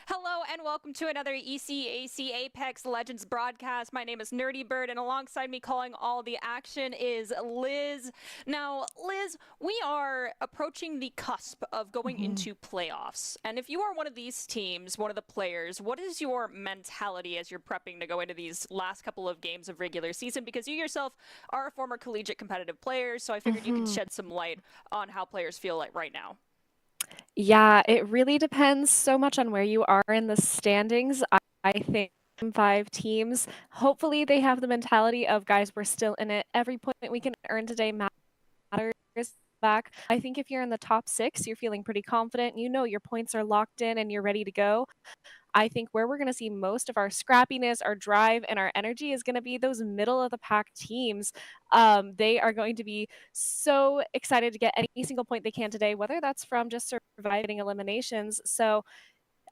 Hello and welcome to another ECAC Apex Legends broadcast. My name is Nerdy Bird, and alongside me calling all the action is Liz. Now, Liz, we are approaching the cusp of going into playoffs. And if you are one of these teams, one of the players, what is your mentality as you're prepping to go into these last couple of games of regular season? Because you yourself are a former collegiate competitive player, so I figured you could shed some light on how players feel like right now. Yeah, it really depends so much on where you are in the standings. I think 5 teams, hopefully they have the mentality of, guys, we're still in it. Every point we can earn today matters back. I think if you're in the top 6, you're feeling pretty confident. You know your points are locked in and you're ready to go. I think where we're going to see most of our scrappiness, our drive, and our energy is going to be those middle of the pack teams. They are going to be so excited to get any single point they can today, whether that's from just surviving eliminations. So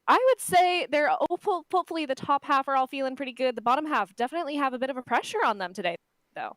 I would say they're hopefully the top half are all feeling pretty good. The bottom half definitely have a bit of a pressure on them today, though.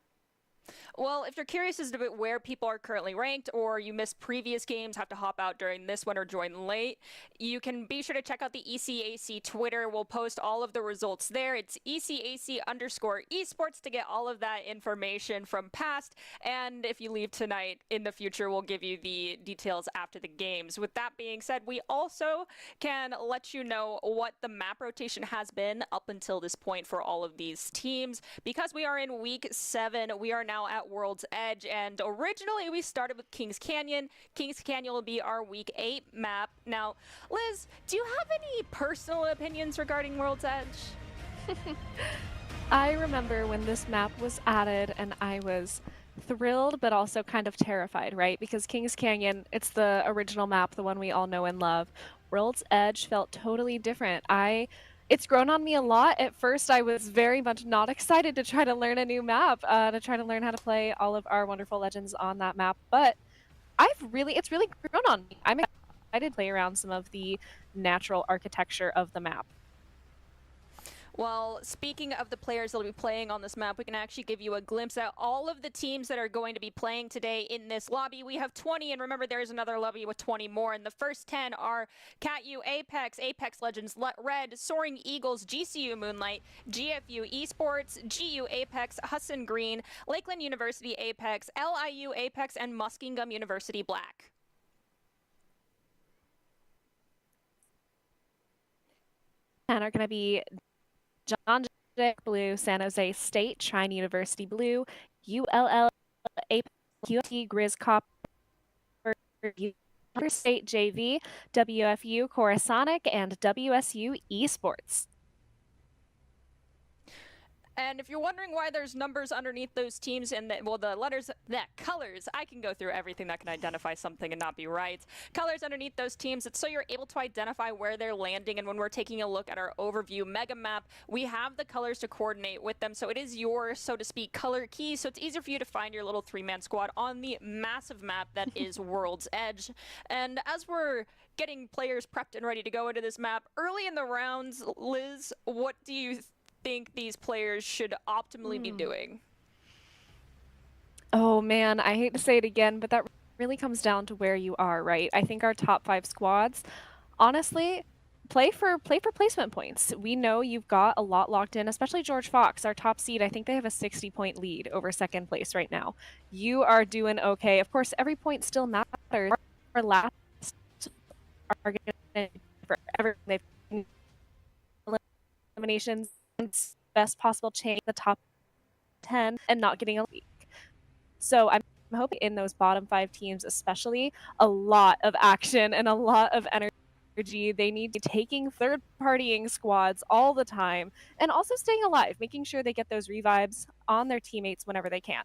Well, if you're curious as to where people are currently ranked, or you missed previous games, have to hop out during this one or join late, you can be sure to check out the ECAC Twitter. We'll post all of the results there. It's ECAC_esports to get all of that information from past. And if you leave tonight, in the future, we'll give you the details after the games. With that being said, we also can let you know what the map rotation has been up until this point for all of these teams. Because we are in week 7, we are now at World's Edge, and originally we started with Kings Canyon. Kings Canyon will be our week 8 map. Now, Liz, do you have any personal opinions regarding World's Edge? I remember when this map was added and I was thrilled but also kind of terrified, right? Because Kings Canyon, it's the original map, the one we all know and love. World's Edge felt totally different. It's grown on me a lot. At first, I was very much not excited to try to learn a new map, to try to learn how to play all of our wonderful legends on that map. But it's really grown on me. I'm excited to play around some of the natural architecture of the map. Well, speaking of the players that will be playing on this map, we can actually give you a glimpse at all of the teams that are going to be playing today in this lobby. We have 20, and remember, there's another lobby with 20 more. And the first 10 are CatU Apex, Apex Legends Red, Soaring Eagles, GCU Moonlight, GFU Esports, GU Apex, Husson Green, Lakeland University Apex, LIU Apex, and Muskingum University Black. And are going to be John Jay Blue, San Jose State, Trine University Blue, ULL Apex, QT Grizz Copper, State JV, WFU Coruscant, and WSU Esports. And if you're wondering why there's numbers underneath those teams and the letters, colors, I can go through everything that can identify something and not be right. Colors underneath those teams, it's so you're able to identify where they're landing. And when we're taking a look at our overview mega map, we have the colors to coordinate with them. So it is your, so to speak, color key. So it's easier for you to find your little 3-man squad on the massive map that is World's Edge. And as we're getting players prepped and ready to go into this map, early in the rounds, Liz, what do you think these players should optimally be doing? Oh man, I hate to say it again, but that really comes down to where you are, right? I think our top 5 squads, honestly, play for placement points. We know you've got a lot locked in, especially George Fox, our top seed. I think they have a 60-point lead over second place right now. You are doing okay. Of course, every point still matters. Our last are going to for everything they've eliminations, best possible chance the top 10 and not getting a leak. So I'm hoping in those bottom 5 teams, especially, a lot of action and a lot of energy. They need to be taking third-partying squads all the time and also staying alive, making sure they get those revives on their teammates whenever they can.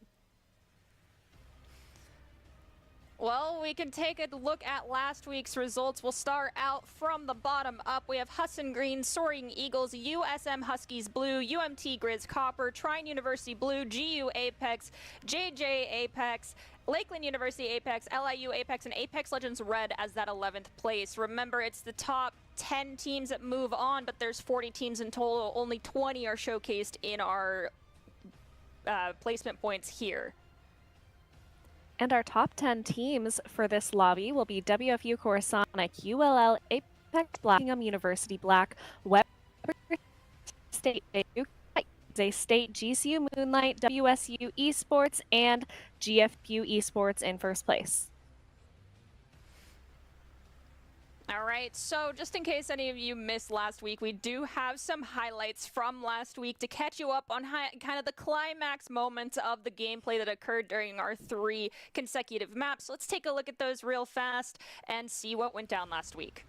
Well, we can take a look at last week's results. We'll start out from the bottom up. We have Husson Green, Soaring Eagles, USM Huskies Blue, UMT Grizz Copper, Trine University Blue, GU Apex, JJ Apex, Lakeland University Apex, LIU Apex, and Apex Legends Red as that 11th place. Remember, it's the top 10 teams that move on, but there's 40 teams in total. Only 20 are showcased in our placement points here. And our top 10 teams for this lobby will be WFU Coruscant, ULL Black, University Black, Weber State, Zay State, GCU Moonlight, WSU Esports, and GFU Esports in first place. All right, so just in case any of you missed last week, we do have some highlights from last week to catch you up on kind of the climax moments of the gameplay that occurred during our 3 consecutive maps. Let's take a look at those real fast and see what went down last week.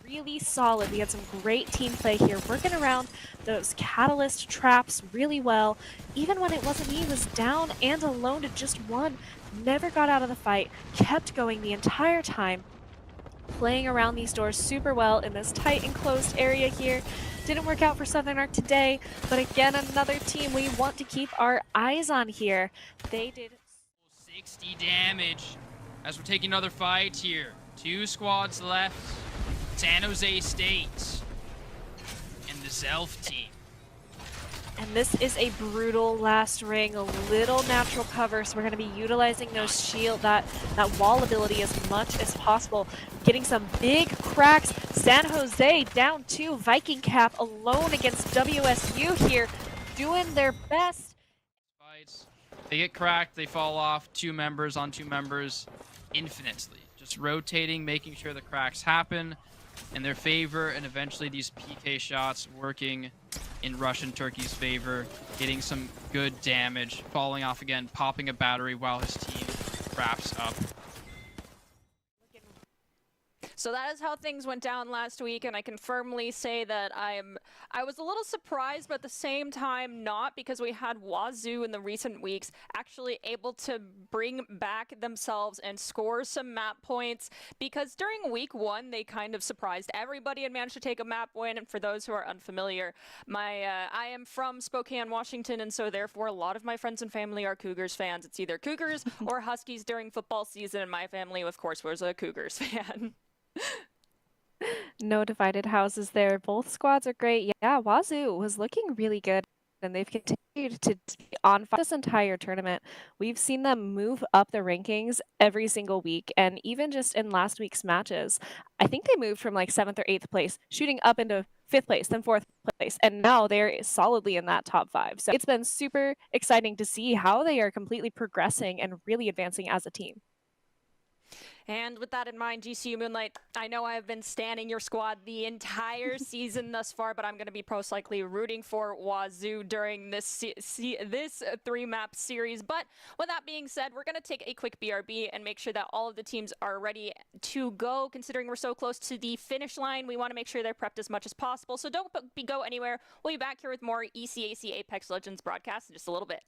Really solid. We had some great team play here, working around those catalyst traps really well. Even when it wasn't me, was down and alone to just one. Never got out of the fight, kept going the entire time. Playing around these doors super well in this tight enclosed area here. Didn't work out for Southern Arc today, but again, another team we want to keep our eyes on here. They did 60 damage as we're taking another fight here. 2 squads left. San Jose State and the Zelf team. And this is a brutal last ring, a little natural cover, so we're going to be utilizing those shield, that wall ability as much as possible. Getting some big cracks. San Jose down 2, Viking Cap alone against WSU here, doing their best. Fights. They get cracked, they fall off, 2 members on 2 members infinitely. Just rotating, making sure the cracks happen in their favor, and eventually these PK shots working in Russian Turkey's favor, getting some good damage, falling off again, popping a battery while his team wraps up. So that is how things went down last week, and I can firmly say that I was a little surprised, but at the same time not, because we had Wazoo in the recent weeks actually able to bring back themselves and score some map points, because during week 1 they kind of surprised everybody and managed to take a map win. And for those who are unfamiliar, I am from Spokane, Washington, and so therefore a lot of my friends and family are Cougars fans. It's either Cougars or Huskies during football season, and my family, of course, was a Cougars fan. No divided houses there. Both squads are great. Yeah, Wazoo was looking really good, and they've continued to be on fire this entire tournament. We've seen them move up the rankings every single week, and even just in last week's matches, I think they moved from like 7th or 8th place, shooting up into 5th place, then 4th place, and now they're solidly in that top 5. So it's been super exciting to see how they are completely progressing and really advancing as a team. And with that in mind, GCU Moonlight, I know I have been standing your squad the entire season thus far, but I'm going to be most likely rooting for Wazoo during this 3-map series. But with that being said, we're going to take a quick BRB and make sure that all of the teams are ready to go. Considering we're so close to the finish line, we want to make sure they're prepped as much as possible. So don't go anywhere. We'll be back here with more ECAC Apex Legends broadcast in just a little bit.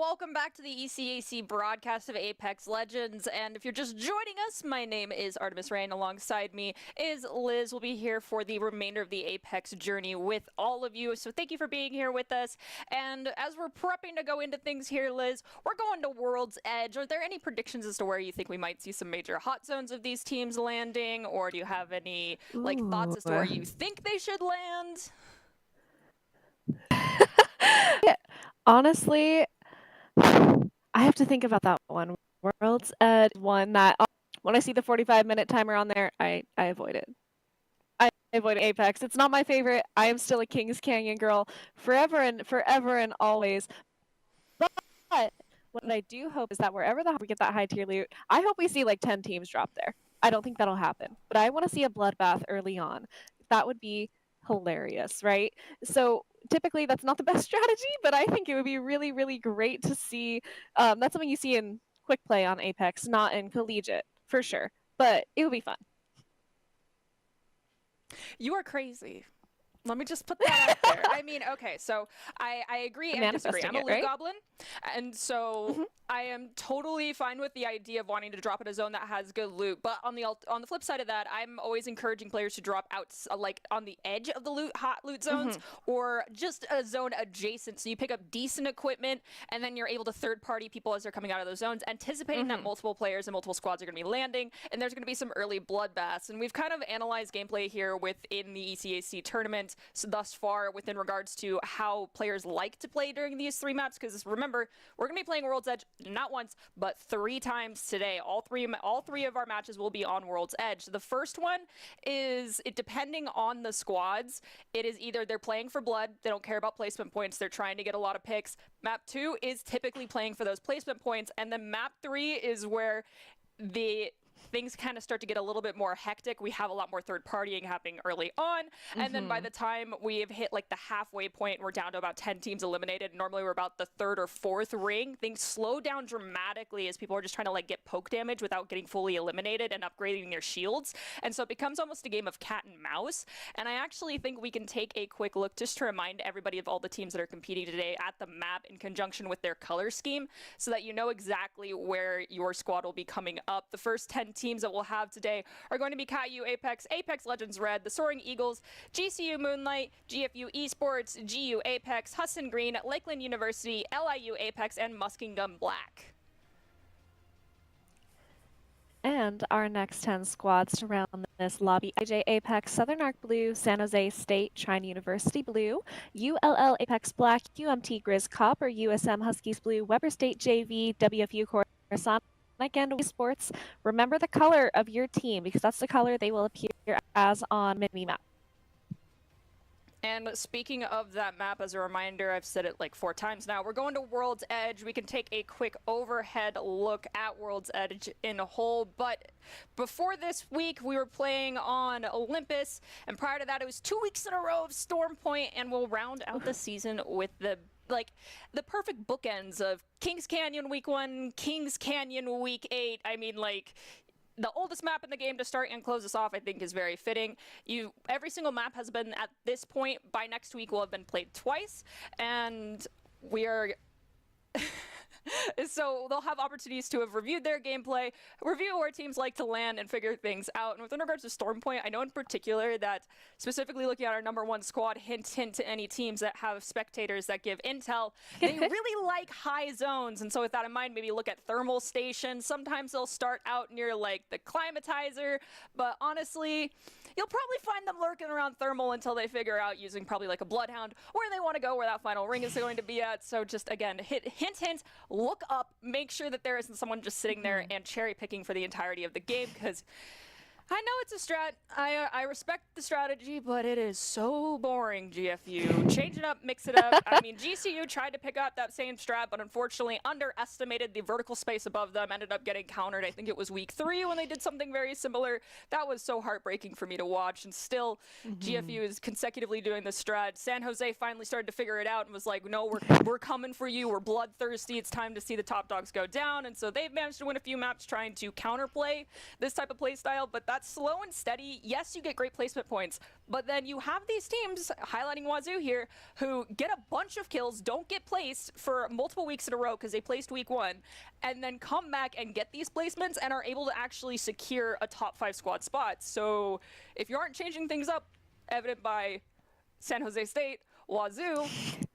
welcome back to the ECAC broadcast of Apex Legends. And if you're just joining us, my name is Artemis Rain. Alongside me is Liz. We'll be here for the remainder of the Apex journey with all of you. So thank you for being here with us. And as we're prepping to go into things here, Liz, we're going to World's Edge. Are there any predictions as to where you think we might see some major hot zones of these teams landing? Or do you have any thoughts as to where you think they should land? Honestly, I have to think about that one. World's Edge one that when I see the 45-minute timer on there, I avoid it. I avoid Apex. It's not my favorite. I am still a Kings Canyon girl forever and always. But what I do hope is that wherever we get that high tier loot, I hope we see like 10 teams drop there. I don't think that'll happen, but I want to see a bloodbath early on. That would be hilarious, right? So typically that's not the best strategy, but I think it would be really, really great to see. That's something you see in quick play on Apex, not in collegiate, for sure. But it would be fun. You are crazy. Let me just put that out there. I mean, okay, so I agree and disagree. I'm a loot goblin, and so I am totally fine with the idea of wanting to drop in a zone that has good loot. But on the flip side of that, I'm always encouraging players to drop out like on the edge of the hot loot zones, or just a zone adjacent, so you pick up decent equipment, and then you're able to third-party people as they're coming out of those zones, anticipating that multiple players and multiple squads are going to be landing, and there's going to be some early bloodbaths. And we've kind of analyzed gameplay here within the ECAC tournament thus far within regards to how players like to play during these 3 maps, because remember, we're going to be playing World's Edge not once but 3 times today. All three of our matches will be on World's Edge. The first one is, depending on the squads, it is either they're playing for blood, they don't care about placement points, they're trying to get a lot of picks. Map 2 is typically playing for those placement points, and then map 3 is where the things kind of start to get a little bit more hectic. We have a lot more third partying happening early on, and then by the time we have hit like the halfway point, we're down to about 10 teams eliminated. Normally we're about the 3rd or 4th ring. Things slow down dramatically as people are just trying to like get poke damage without getting fully eliminated and upgrading their shields, and so it becomes almost a game of cat and mouse. And I actually think we can take a quick look just to remind everybody of all the teams that are competing today at the map in conjunction with their color scheme, so that you know exactly where your squad will be coming up. The first 10 teams that we'll have today are going to be KAIU Apex, Apex Legends Red, the Soaring Eagles, GCU Moonlight, GFU Esports, GU Apex, Husson Green, Lakeland University, LIU Apex, and Muskingum Black. And our next 10 squads to round this lobby: IJ Apex, Southern Arc Blue, San Jose State, Trine University Blue, ULL Apex Black, UMT Grizz Copper, USM Huskies Blue, Weber State JV, WFU Coruscant, and Wii Sports. Remember the color of your team, because that's the color they will appear as on mini-map. And speaking of that map, as a reminder, I've said it like 4 times now, we're going to World's Edge. We can take a quick overhead look at World's Edge in a whole, but before this week, we were playing on Olympus, and prior to that, it was 2 weeks in a row of Storm Point, and we'll round out the season with the perfect bookends of Kings Canyon week 1, Kings Canyon week 8. I mean, like, the oldest map in the game to start and close us off, I think, is very fitting. Every single map has been, at this point, by next week, will have been played twice, and we are... So they'll have opportunities to have reviewed their gameplay, review where teams like to land, and figure things out. And with regards to Storm Point, I know in particular that, specifically looking at our #1 squad, hint to any teams that have spectators that give intel, they really like high zones. And so with that in mind, maybe look at thermal stations. Sometimes they'll start out near like the climatizer, but honestly, you'll probably find them lurking around thermal until they figure out, using probably like a bloodhound, where they want to go, where that final ring is going to be at. So just again, hint, look up, make sure that there isn't someone just sitting there and cherry picking for the entirety of the game, because I know it's a strat. I respect the strategy, but it is so boring, GFU. Change it up, mix it up. I mean, GCU tried to pick up that same strat, but unfortunately underestimated the vertical space above them, ended up getting countered. I think it was week 3 when they did something very similar. That was so heartbreaking for me to watch, and still GFU is consecutively doing this strat. San Jose finally started to figure it out and was like, no, we're coming for you. We're bloodthirsty. It's time to see the top dogs go down. And so they've managed to win a few maps trying to counterplay this type of play style, but that that slow and steady, yes, you get great placement points, but then you have these teams, highlighting Wazoo here, who get a bunch of kills, don't get placed for multiple weeks in a row because they placed week 1, and then come back and get these placements and are able to actually secure a top 5 squad spot. So if you aren't changing things up, evident by San Jose State, Wazoo,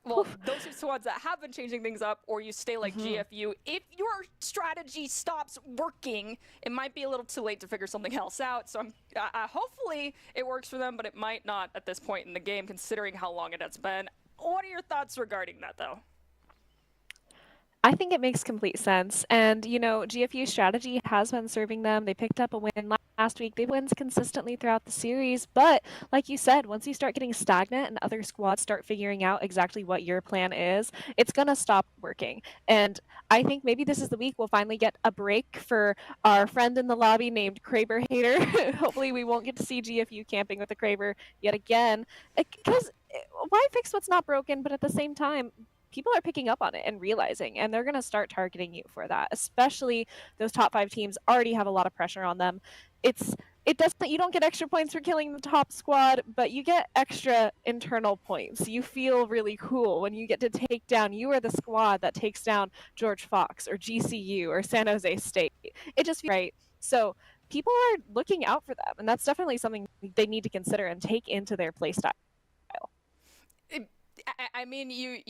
well, those are squads that have been changing things up, or you stay like GFU. If your strategy stops working, it might be a little too late to figure something else out. So hopefully it works for them, but it might not at this point in the game, considering how long it has been. What are your thoughts regarding that, though? I think it makes complete sense. And, you know, GFU's strategy has been serving them. They picked up a win last week. They wins consistently throughout the series. But like you said, once you start getting stagnant and other squads start figuring out exactly what your plan is, it's going to stop working. And I think maybe this is the week we'll finally get a break for our friend in the lobby named Kraber Hater. Hopefully we won't get to see GFU camping with the Kraber yet again. Because why fix what's not broken? But at the same time, people are picking up on it and realizing, and they're going to start targeting you for that. Especially those top 5 teams already have a lot of pressure on them. You don't get extra points for killing the top squad, but you get extra internal points. You feel really cool when you get to take down. You are the squad that takes down George Fox or GCU or San Jose State. It just feels right. So people are looking out for them, and that's definitely something they need to consider and take into their play style. I mean, you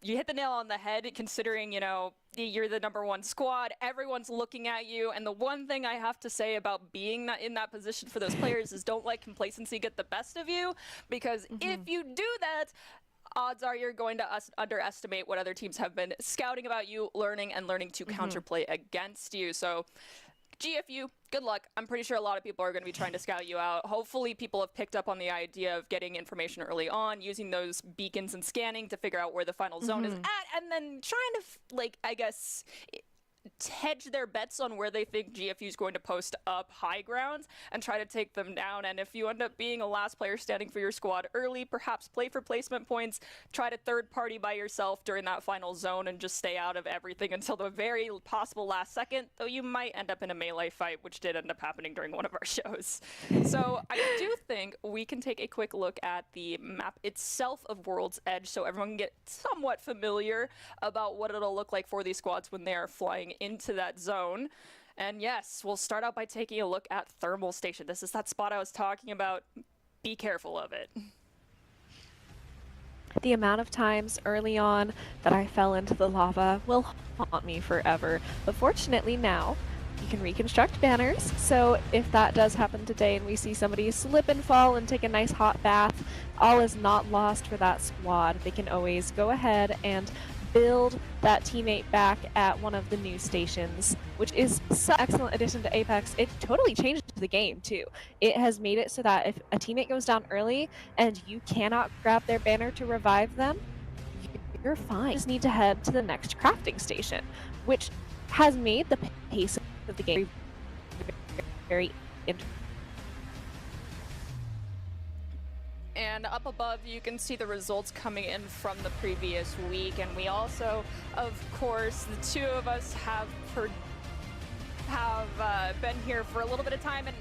hit the nail on the head, considering, you know, you're the #1 squad, everyone's looking at you, and the one thing I have to say about being in that position for those players is don't let complacency get the best of you, because if you do that, odds are you're going to underestimate what other teams have been scouting about you, learning to counterplay against you. So GFU, good luck. I'm pretty sure a lot of people are going to be trying to scout you out. Hopefully people have picked up on the idea of getting information early on, using those beacons and scanning to figure out where the final zone is at, and then trying to, like, I guess, hedge their bets on where they think GFU is going to post up high ground and try to take them down. And if you end up being a last player standing for your squad early, perhaps play for placement points, try to third party by yourself during that final zone and just stay out of everything until the very possible last second, though you might end up in a melee fight, which did end up happening during one of our shows. So I do think we can take a quick look at the map itself of World's Edge so everyone can get somewhat familiar about what it'll look like for these squads when they are flying into that zone. And yes, we'll start out by taking a look at Thermal Station. This is that spot I was talking about. Be careful of it. The amount of times early on that I fell into the lava will haunt me forever. But fortunately now, you can reconstruct banners. So if that does happen today and we see somebody slip and fall and take a nice hot bath, all is not lost for that squad. They can always go ahead and build that teammate back at one of the new stations, which is such an excellent addition to Apex. It totally changed the game too. It has made it so that if a teammate goes down early and you cannot grab their banner to revive them, you're fine. You just need to head to the next crafting station, which has made the pace of the game very interesting. And up above, you can see the results coming in from the previous week. And we also, of course, the two of us have been here for a little bit of time. And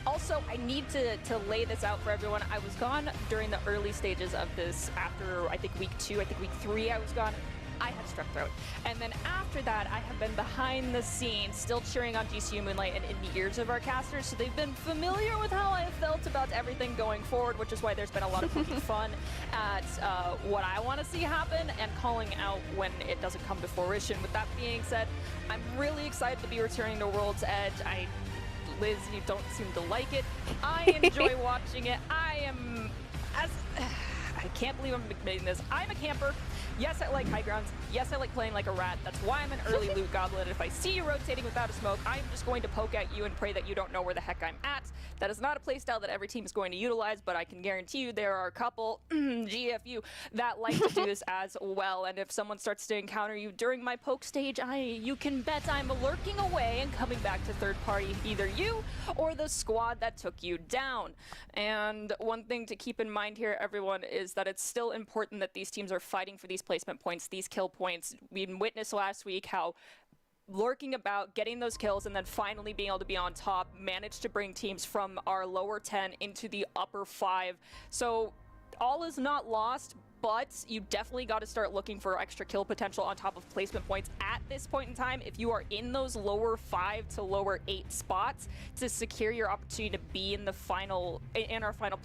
also, I need to lay this out for everyone. I was gone during the early stages of this. After, I think, week 2, I think week 3, I was gone. I had strep throat. And then after that, I have been behind the scenes, still cheering on GCU Moonlight and in the ears of our casters, so they've been familiar with how I felt about everything going forward, which is why there's been a lot of fun at what I want to see happen and calling out when it doesn't come to fruition. With that being said, I'm really excited to be returning to World's Edge. Liz, you don't seem to like it. I enjoy watching it. I can't believe I'm admitting this. I'm a camper. Yes, I like high grounds. Yes, I like playing like a rat. That's why I'm an early loot goblin. If I see you rotating without a smoke, I'm just going to poke at you and pray that you don't know where the heck I'm at. That is not a playstyle that every team is going to utilize, but I can guarantee you there are a couple GFU that like to do this as well. And if someone starts to encounter you during my poke stage, you can bet I'm lurking away and coming back to third party, either you or the squad that took you down. And one thing to keep in mind here, everyone, is that it's still important that these teams are fighting for these placement points, these kill points. We witnessed last week how lurking about, getting those kills, and then finally being able to be on top, managed to bring teams from our lower 10 into the upper 5. So all is not lost, but you definitely got to start looking for extra kill potential on top of placement points at this point in time if you are in those lower 5 to lower 8 spots to secure your opportunity to be in our final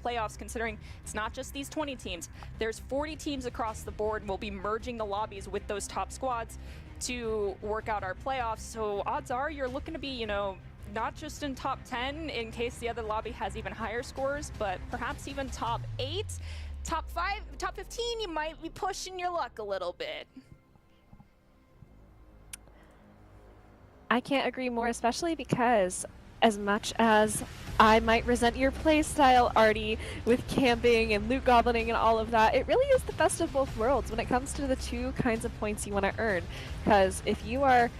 playoffs, considering it's not just these 20 teams. There's 40 teams across the board, and we'll be merging the lobbies with those top squads to work out our playoffs. So odds are you're looking to be, not just in top 10 in case the other lobby has even higher scores, but perhaps even top 8. Top 5, top 15, you might be pushing your luck a little bit. I can't agree more, especially because as much as I might resent your playstyle, Artie, with camping and loot goblining and all of that, it really is the best of both worlds when it comes to the two kinds of points you want to earn. Because if you are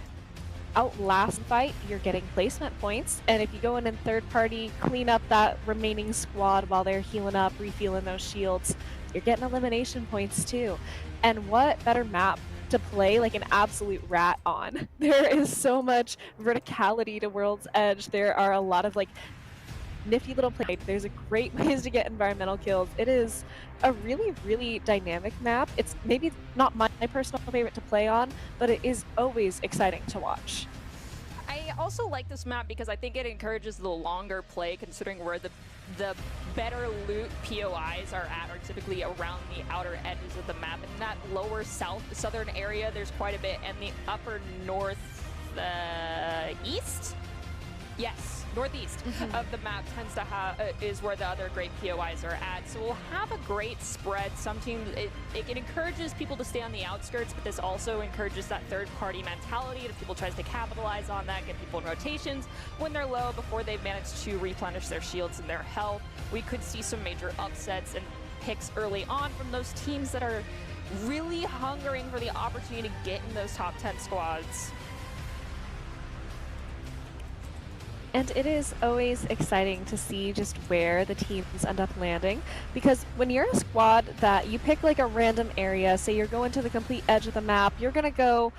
outlast fight, you're getting placement points, and if you go in and third party clean up that remaining squad while they're healing up, refueling those shields, you're getting elimination points too. And what better map to play like an absolute rat on? There is so much verticality to World's Edge. There are a lot of like nifty little plays. There's a great ways to get environmental kills. It is a really, really dynamic map. It's maybe not my personal favorite to play on, but it is always exciting to watch. I also like this map because I think it encourages the longer play, considering where the better loot POIs are typically around the outer edges of the map. In that lower southern area, there's quite a bit, and the upper northeast? Yes, northeast of the map tends to have is where the other great POIs are at. So we'll have a great spread. Some teams, it encourages people to stay on the outskirts, but this also encourages that third-party mentality. If people tries to capitalize on that, get people in rotations when they're low before they've managed to replenish their shields and their health, we could see some major upsets and picks early on from those teams that are really hungering for the opportunity to get in those top 10 squads. And it is always exciting to see just where the teams end up landing, because when you're a squad that you pick like a random area, say you're going to the complete edge of the map, you're gonna go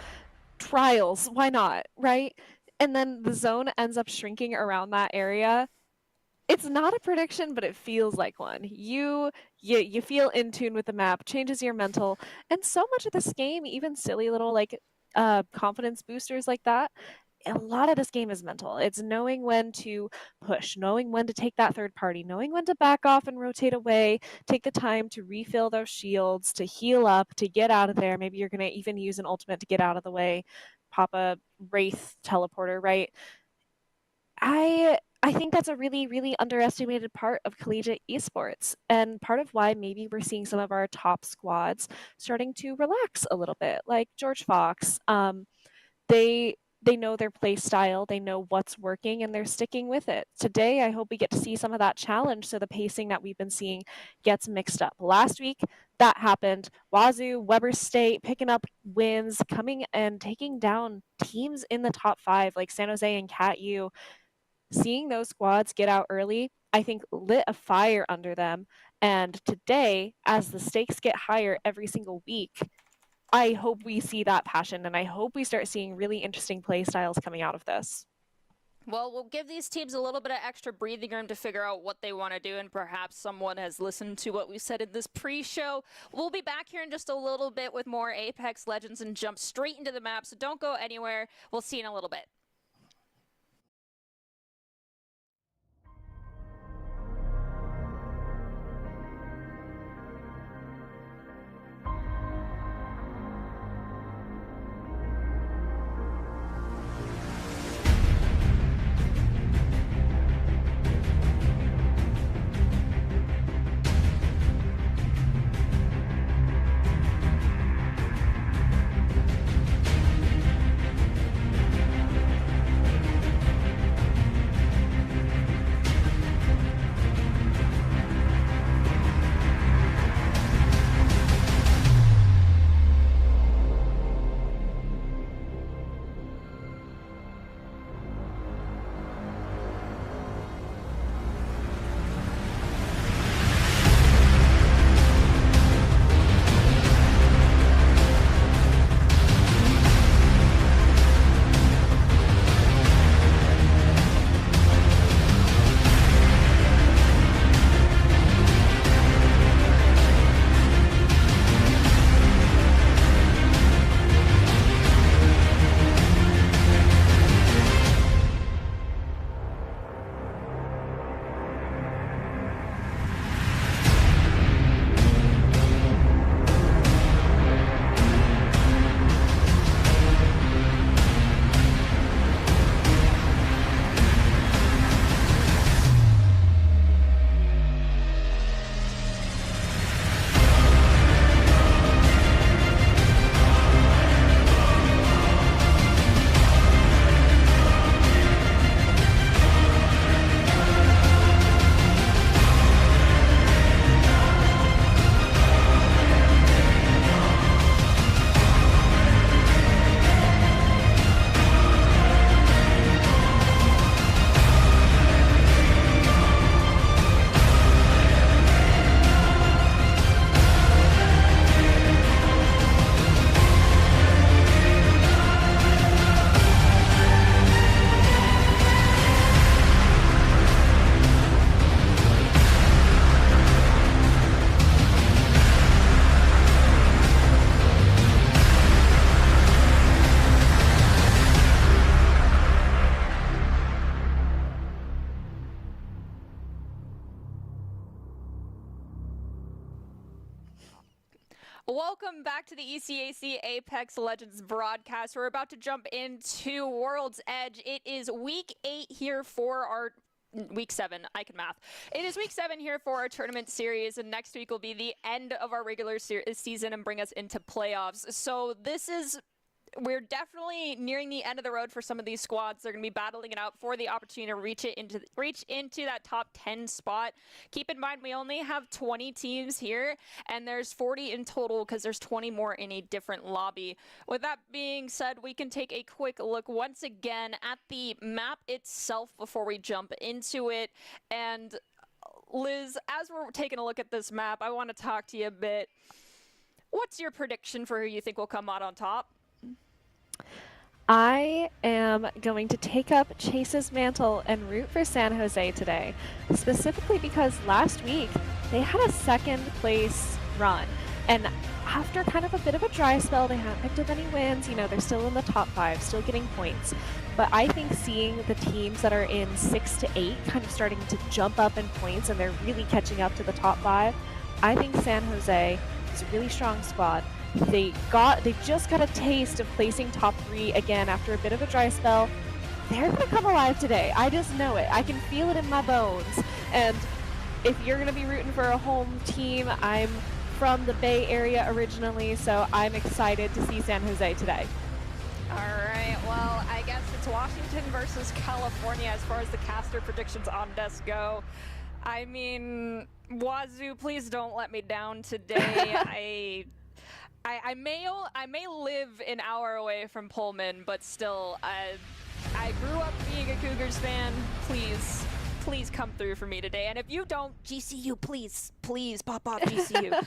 trials, why not, right? And then the zone ends up shrinking around that area. It's not a prediction, but it feels like one. You feel in tune with the map, changes your mental, and so much of this game, even silly little like confidence boosters like that, a lot of this game is mental. It's knowing when to push, knowing when to take that third party, knowing when to back off and rotate away, take the time to refill those shields, to heal up, to get out of there. Maybe you're going to even use an ultimate to get out of the way, pop a Wraith teleporter, right? I think that's a really, really underestimated part of collegiate esports, and part of why maybe we're seeing some of our top squads starting to relax a little bit, like George Fox. They know their play style, they know what's working, and they're sticking with it. Today, I hope we get to see some of that challenge so the pacing that we've been seeing gets mixed up. Last week, that happened. Wazoo, Weber State picking up wins, coming and taking down teams in the top 5 like San Jose and Cat U. Seeing those squads get out early, I think lit a fire under them. And today, as the stakes get higher every single week, I hope we see that passion, and I hope we start seeing really interesting play styles coming out of this. Well, we'll give these teams a little bit of extra breathing room to figure out what they want to do, and perhaps someone has listened to what we said in this pre-show. We'll be back here in just a little bit with more Apex Legends and jump straight into the map, so don't go anywhere. We'll see you in a little bit. Welcome back to the ECAC Apex Legends broadcast. We're about to jump into World's Edge. It is week 8 here for our week 7. I can math. It is week 7 here for our tournament series, and next week will be the end of our regular season and bring us into playoffs. So we're definitely nearing the end of the road for some of these squads. They're going to be battling it out for the opportunity to reach into that top 10 spot. Keep in mind, we only have 20 teams here, and there's 40 in total because there's 20 more in a different lobby. With that being said, we can take a quick look once again at the map itself before we jump into it. And Liz, as we're taking a look at this map, I want to talk to you a bit. What's your prediction for who you think will come out on top? I am going to take up Chase's mantle and root for San Jose today, specifically because last week they had a second place run, and after kind of a bit of a dry spell, they haven't picked up any wins. You know, they're still in the top 5, still getting points, but I think seeing the teams that are in 6 to 8 kind of starting to jump up in points and they're really catching up to the top 5, I think San Jose is a really strong squad. They just got a taste of placing top 3 again after a bit of a dry spell. They're gonna come alive today. I just know it. I can feel it in my bones. And if you're gonna be rooting for a home team, I'm from the Bay Area originally, so I'm excited to see San Jose today. All right, well, I guess it's Washington versus California as far as the caster predictions on desk go. I mean, Wazoo, please don't let me down today. I may live an hour away from Pullman, but still, I grew up being a Cougars fan. Please come through for me today. And if you don't, GCU, please pop off GCU.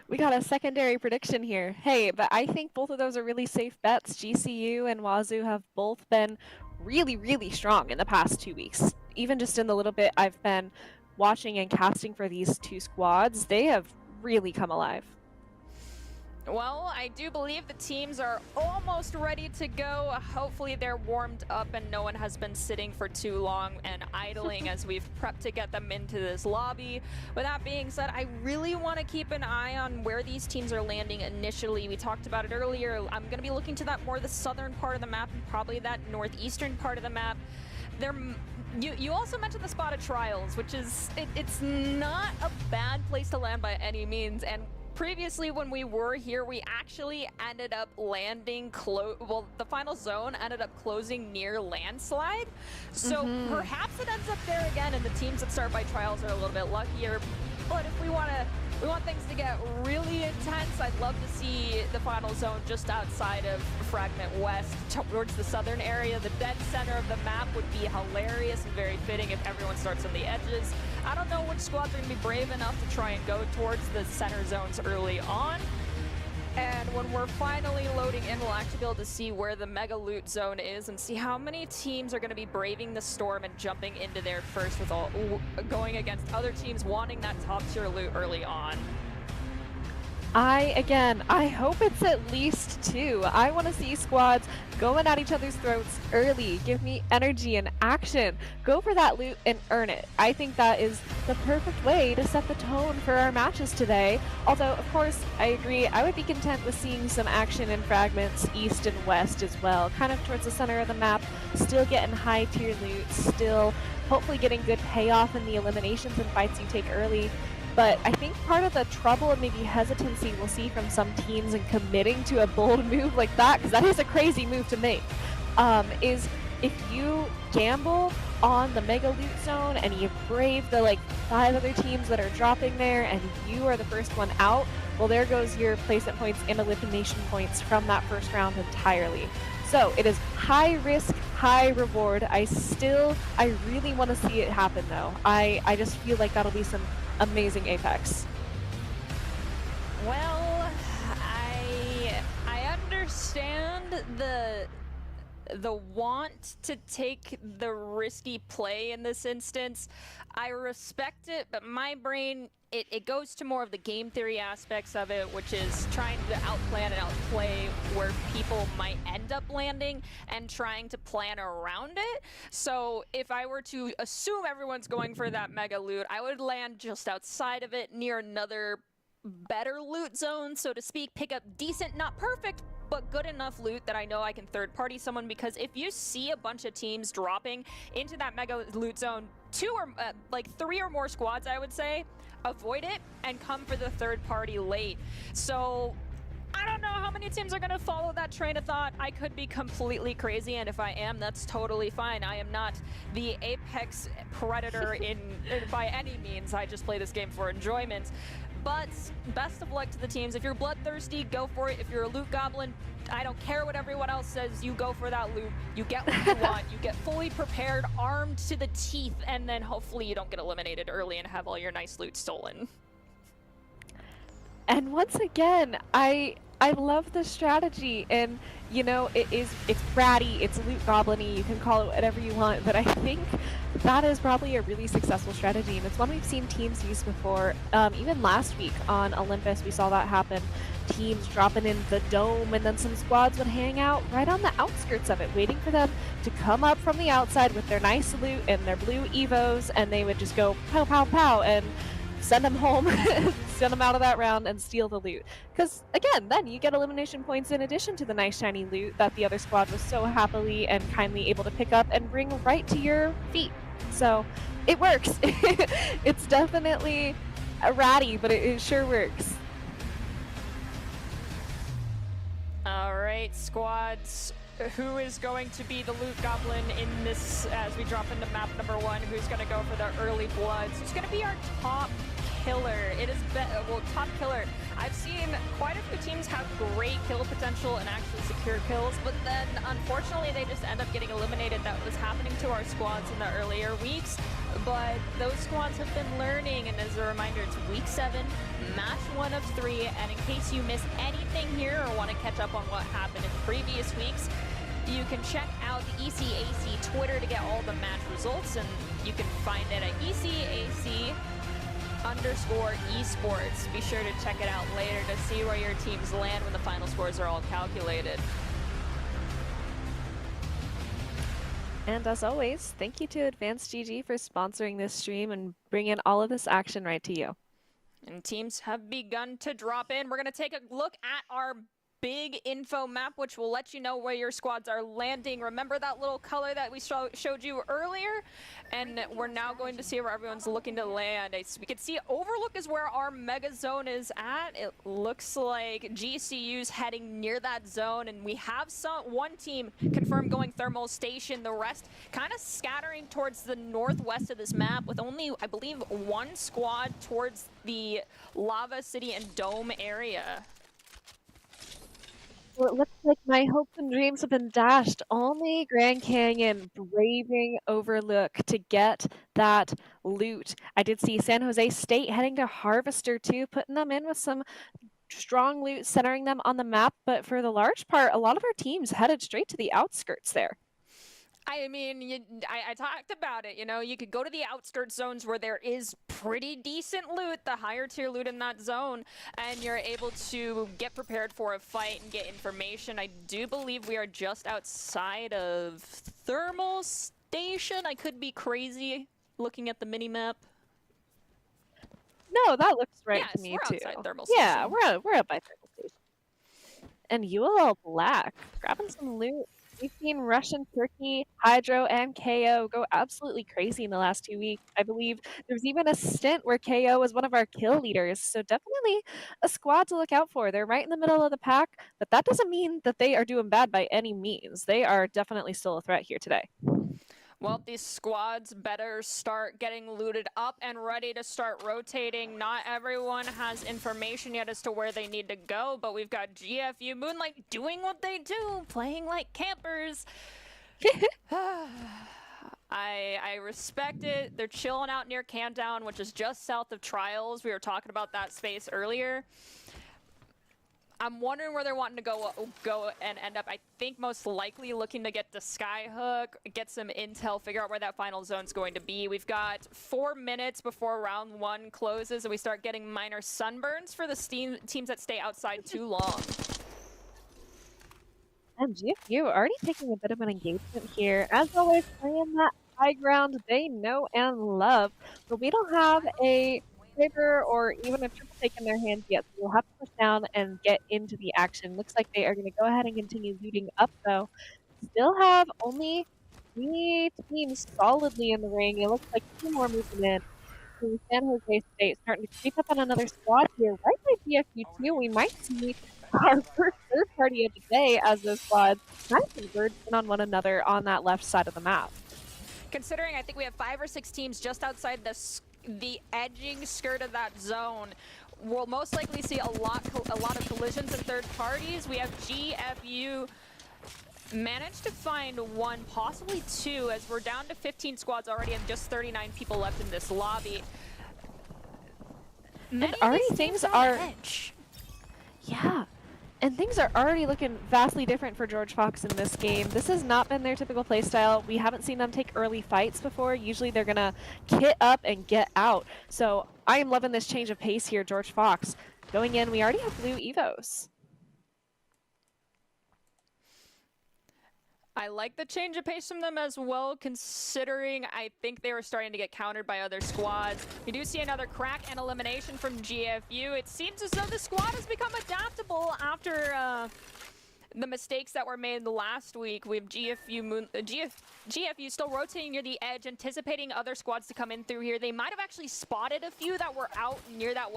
We got a secondary prediction here. Hey, but I think both of those are really safe bets. GCU and Wazoo have both been really, really strong in the past 2 weeks. Even just in the little bit I've been watching and casting for these two squads, they have really come alive. Well, I do believe the teams are almost ready to go. Hopefully they're warmed up and no one has been sitting for too long and idling as we've prepped to get them into this lobby. With that being said, I really want to keep an eye on where these teams are landing initially. We talked about it earlier. I'm going to be looking to that more the southern part of the map and probably that northeastern part of the map. You also mentioned the spot of Trials, which is, it's not a bad place to land by any means. And previously, when we were here, we actually ended up landing the final zone ended up closing near Landslide. So perhaps it ends up there again, and the teams that start by Trials are a little bit luckier. But if we want things to get really intense, I'd love to see the final zone just outside of Fragment West, towards the southern area. The dead center of the map would be hilarious and very fitting if everyone starts on the edges. I don't know which squads are going to be brave enough to try and go towards the center zones early on. And when we're finally loading in, we'll actually be able to see where the mega loot zone is and see how many teams are going to be braving the storm and jumping into there first, with going against other teams wanting that top tier loot early on. I hope it's at least 2. I want to see squads going at each other's throats early. Give me energy and action. Go for that loot and earn it. I think that is the perfect way to set the tone for our matches today. Although, of course, I agree, I would be content with seeing some action in fragments east and west as well, kind of towards the center of the map, still getting high tier loot, still hopefully getting good payoff in the eliminations and fights you take early. But I think part of the trouble and maybe hesitancy we'll see from some teams in committing to a bold move like that, because that is a crazy move to make, is if you gamble on the mega loot zone and you brave the 5 other teams that are dropping there and you are the first one out, well, there goes your placement points and elimination points from that first round entirely. So it is high risk, high reward. I really want to see it happen though. I just feel like that'll be some amazing Apex. Well, I understand the want to take the risky play in this instance. I respect it, but my brain, it goes to more of the game theory aspects of it, which is trying to outplan and outplay where people might end up landing and trying to plan around it. So if I were to assume everyone's going for that mega loot, I would land just outside of it near another better loot zones, so to speak, pick up decent, not perfect, but good enough loot that I know I can third party someone, because if you see a bunch of teams dropping into that mega loot zone, three or more squads, I would say, avoid it and come for the third party late. So I don't know how many teams are going to follow that train of thought. I could be completely crazy, and if I am, that's totally fine. I am not the apex predator by any means. I just play this game for enjoyment. But best of luck to the teams. If you're bloodthirsty, go for it. If you're a loot goblin, I don't care what everyone else says, you go for that loot. You get what you want. You get fully prepared, armed to the teeth, and then hopefully you don't get eliminated early and have all your nice loot stolen. And once again, I love the strategy, and you know, it's bratty, it's loot goblin-y, you can call it whatever you want, but I think that is probably a really successful strategy, and it's one we've seen teams use before. Even last week on Olympus, we saw that happen. Teams dropping in the dome, and then some squads would hang out right on the outskirts of it, waiting for them to come up from the outside with their nice loot and their blue evos, and they would just go pow, pow, pow, and send them home, send them out of that round, and steal the loot. Because, again, then you get elimination points in addition to the nice shiny loot that the other squad was so happily and kindly able to pick up and bring right to your feet. So, it works. It's definitely ratty, but it sure works. Alright, squads. Who is going to be the loot goblin in this as we drop into map number 1? Who's going to go for the early bloods? Who's going to be our top killer? It is top killer. I've seen quite a few teams have great kill potential and actually secure kills, but then unfortunately they just end up getting eliminated. That was happening to our squads in the earlier weeks, but those squads have been learning, and as a reminder, it's week 7, match 1 of 3, and in case you miss anything here or want to catch up on what happened in previous weeks, you can check out the ECAC Twitter to get all the match results, and you can find it at ECAC_esports. Be sure to check it out later to see where your teams land when the final scores are all calculated. And as always, thank you to Advanced GG for sponsoring this stream and bringing all of this action right to you. And teams have begun to drop in. We're going to take a look at our big info map, which will let you know where your squads are landing. Remember that little color that we showed you earlier? And we're now going to see where everyone's looking to land. We can see Overlook is where our mega zone is at. It looks like GCU's heading near that zone, and we have one team confirmed going thermal station. The rest kind of scattering towards the northwest of this map, with only, I believe, one squad towards the Lava City and Dome area. Well, it looks like my hopes and dreams have been dashed. Only Grand Canyon braving Overlook to get that loot. I did see San Jose State heading to Harvester too, putting them in with some strong loot, centering them on the map. But for the large part, a lot of our teams headed straight to the outskirts there. I mean, I talked about it, you know, you could go to the outskirts zones where there is pretty decent loot, the higher tier loot in that zone, and you're able to get prepared for a fight and get information. I do believe we are just outside of Thermal Station. I could be crazy looking at the mini-map. No, that looks right yes, to me we're too. Outside Thermal Station. Yeah, we're up by Thermal Station. And ULL Black, grabbing some loot. We've seen Russian Turkey, Hydro, and KO go absolutely crazy in the last 2 weeks. I believe there was even a stint where KO was one of our kill leaders, so definitely a squad to look out for. They're right in the middle of the pack, but that doesn't mean that they are doing bad by any means. They are definitely still a threat here today. Well, these squads better start getting looted up and ready to start rotating. Not everyone has information yet as to where they need to go, but we've got GFU Moonlight doing what they do, playing like campers. I respect it. They're chilling out near Countdown, which is just south of Trials. We were talking about that space earlier. I'm wondering where they're wanting to go and end up. I think most likely looking to get to Skyhook, get some intel, figure out where that final zone's going to be. We've got 4 minutes before round 1 closes, and we start getting minor sunburns for the teams that stay outside too long. And GFU already taking a bit of an engagement here. As always, playing that high ground they know and love. But we don't have a favor or even a triple take in their hands yet. So we'll have to push down and get into the action. Looks like they are going to go ahead and continue looting up though. Still have only 3 teams solidly in the ring. It looks like 2 more moving in. So San Jose State starting to creep up on another squad here. Right by GFU2, we might see our first third party of the day as those squads kind of converge in on one another on that left side of the map. Considering I think we have 5 or 6 teams just outside the edging skirt of that zone, we'll most likely see a lot of collisions and third parties. We have GFU managed to find 1, possibly 2, as we're down to 15 squads already and just 39 people left in this lobby. And already things are... Yeah. And things are already looking vastly different for George Fox in this game. This has not been their typical playstyle. We haven't seen them take early fights before. Usually they're going to kit up and get out. So I am loving this change of pace here, George Fox. Going in, we already have blue Evos. I like the change of pace from them as well, considering I think they were starting to get countered by other squads. We do see another crack and elimination from GFU. It seems as though the squad has become adaptable after the mistakes that were made last week. We have GFU still rotating near the edge, anticipating other squads to come in through here. They might have actually spotted a few that were out near that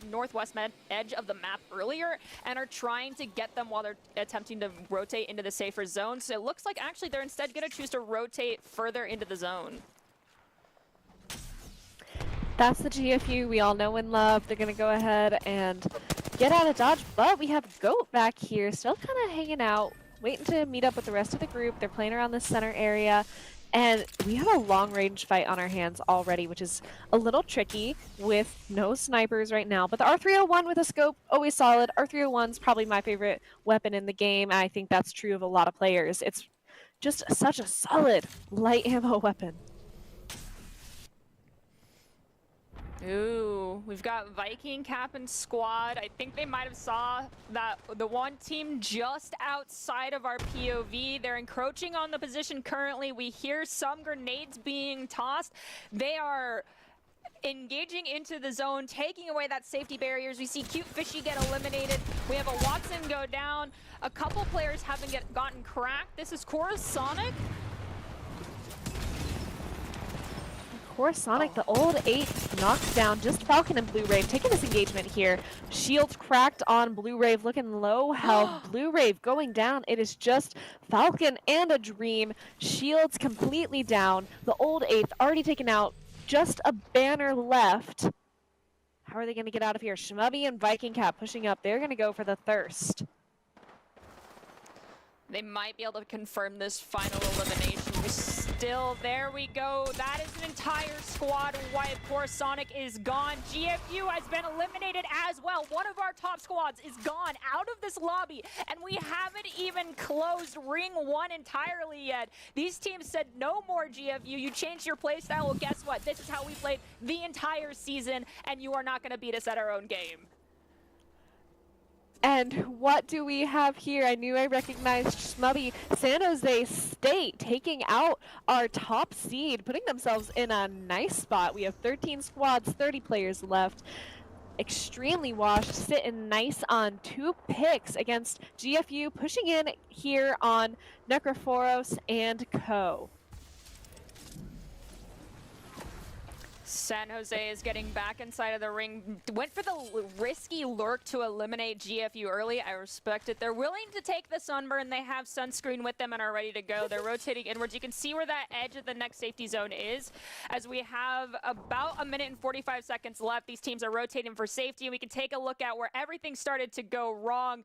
northwest edge of the map earlier and are trying to get them while they're attempting to rotate into the safer zone. So it looks like actually they're instead going to choose to rotate further into the zone. That's the GFU we all know and love. They're going to go ahead and get out of dodge, but we have Goat back here, still kind of hanging out, waiting to meet up with the rest of the group. They're playing around the center area, and we have a long-range fight on our hands already, which is a little tricky with no snipers right now. But the R301 with a scope, always solid. R301's probably my favorite weapon in the game, and I think that's true of a lot of players. It's just such a solid light ammo weapon. Ooh, we've got Viking Cap and squad. I think they might have saw that the one team just outside of our POV. They're encroaching on the position currently. We hear some grenades being tossed. They are engaging into the zone, taking away that safety barriers. We see Cute Fishy get eliminated. We have a Watson go down. A couple players haven't gotten cracked. This is Coruscant. Sonic, the old 8 knocked down just Falcon and Blue Rave taking this engagement here. Shields cracked on Blue Rave, looking low health. Blue Rave going down. It is just Falcon and a Dream. Shields completely down. The old 8th already taken out. Just a banner left. How are they going to get out of here? Shmubby and Viking Cap pushing up. They're going to go for the Thirst. They might be able to confirm this final elimination. Still, there we go. That is an entire squad wipe. Coruscant is gone. GFU has been eliminated as well. One of our top squads is gone out of this lobby, and we haven't even closed Ring 1 entirely yet. These teams said no more GFU. You changed your playstyle. Well, guess what? This is how we played the entire season, and you are not going to beat us at our own game. And what do we have here? I knew I recognized Shmubby. San Jose State taking out our top seed, putting themselves in a nice spot. We have 13 squads, 30 players left. Extremely washed, sitting nice on 2 picks against GFU, pushing in here on Necrophoros and Co. San Jose is getting back inside of the ring. Went for the risky lurk to eliminate GFU early. I respect it. They're willing to take the sunburn. They have sunscreen with them and are ready to go. They're rotating inwards. You can see where that edge of the next safety zone is. As we have about 1 minute and 45 seconds left, these teams are rotating for safety, and we can take a look at where everything started to go wrong.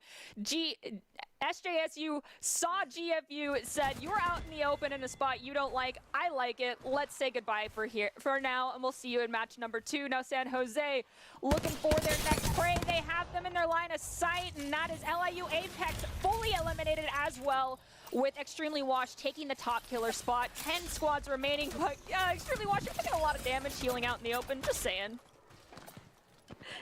SJSU saw GFU, said, "You're out in the open in a spot you don't like. I like it. Let's say goodbye for now, and we'll see you in match number 2. Now San Jose looking for their next prey. They have them in their line of sight, and that is LIU Apex fully eliminated as well, with Extremely Washed taking the top killer spot. 10 squads remaining, but Extremely Washed, you're taking a lot of damage healing out in the open, just saying.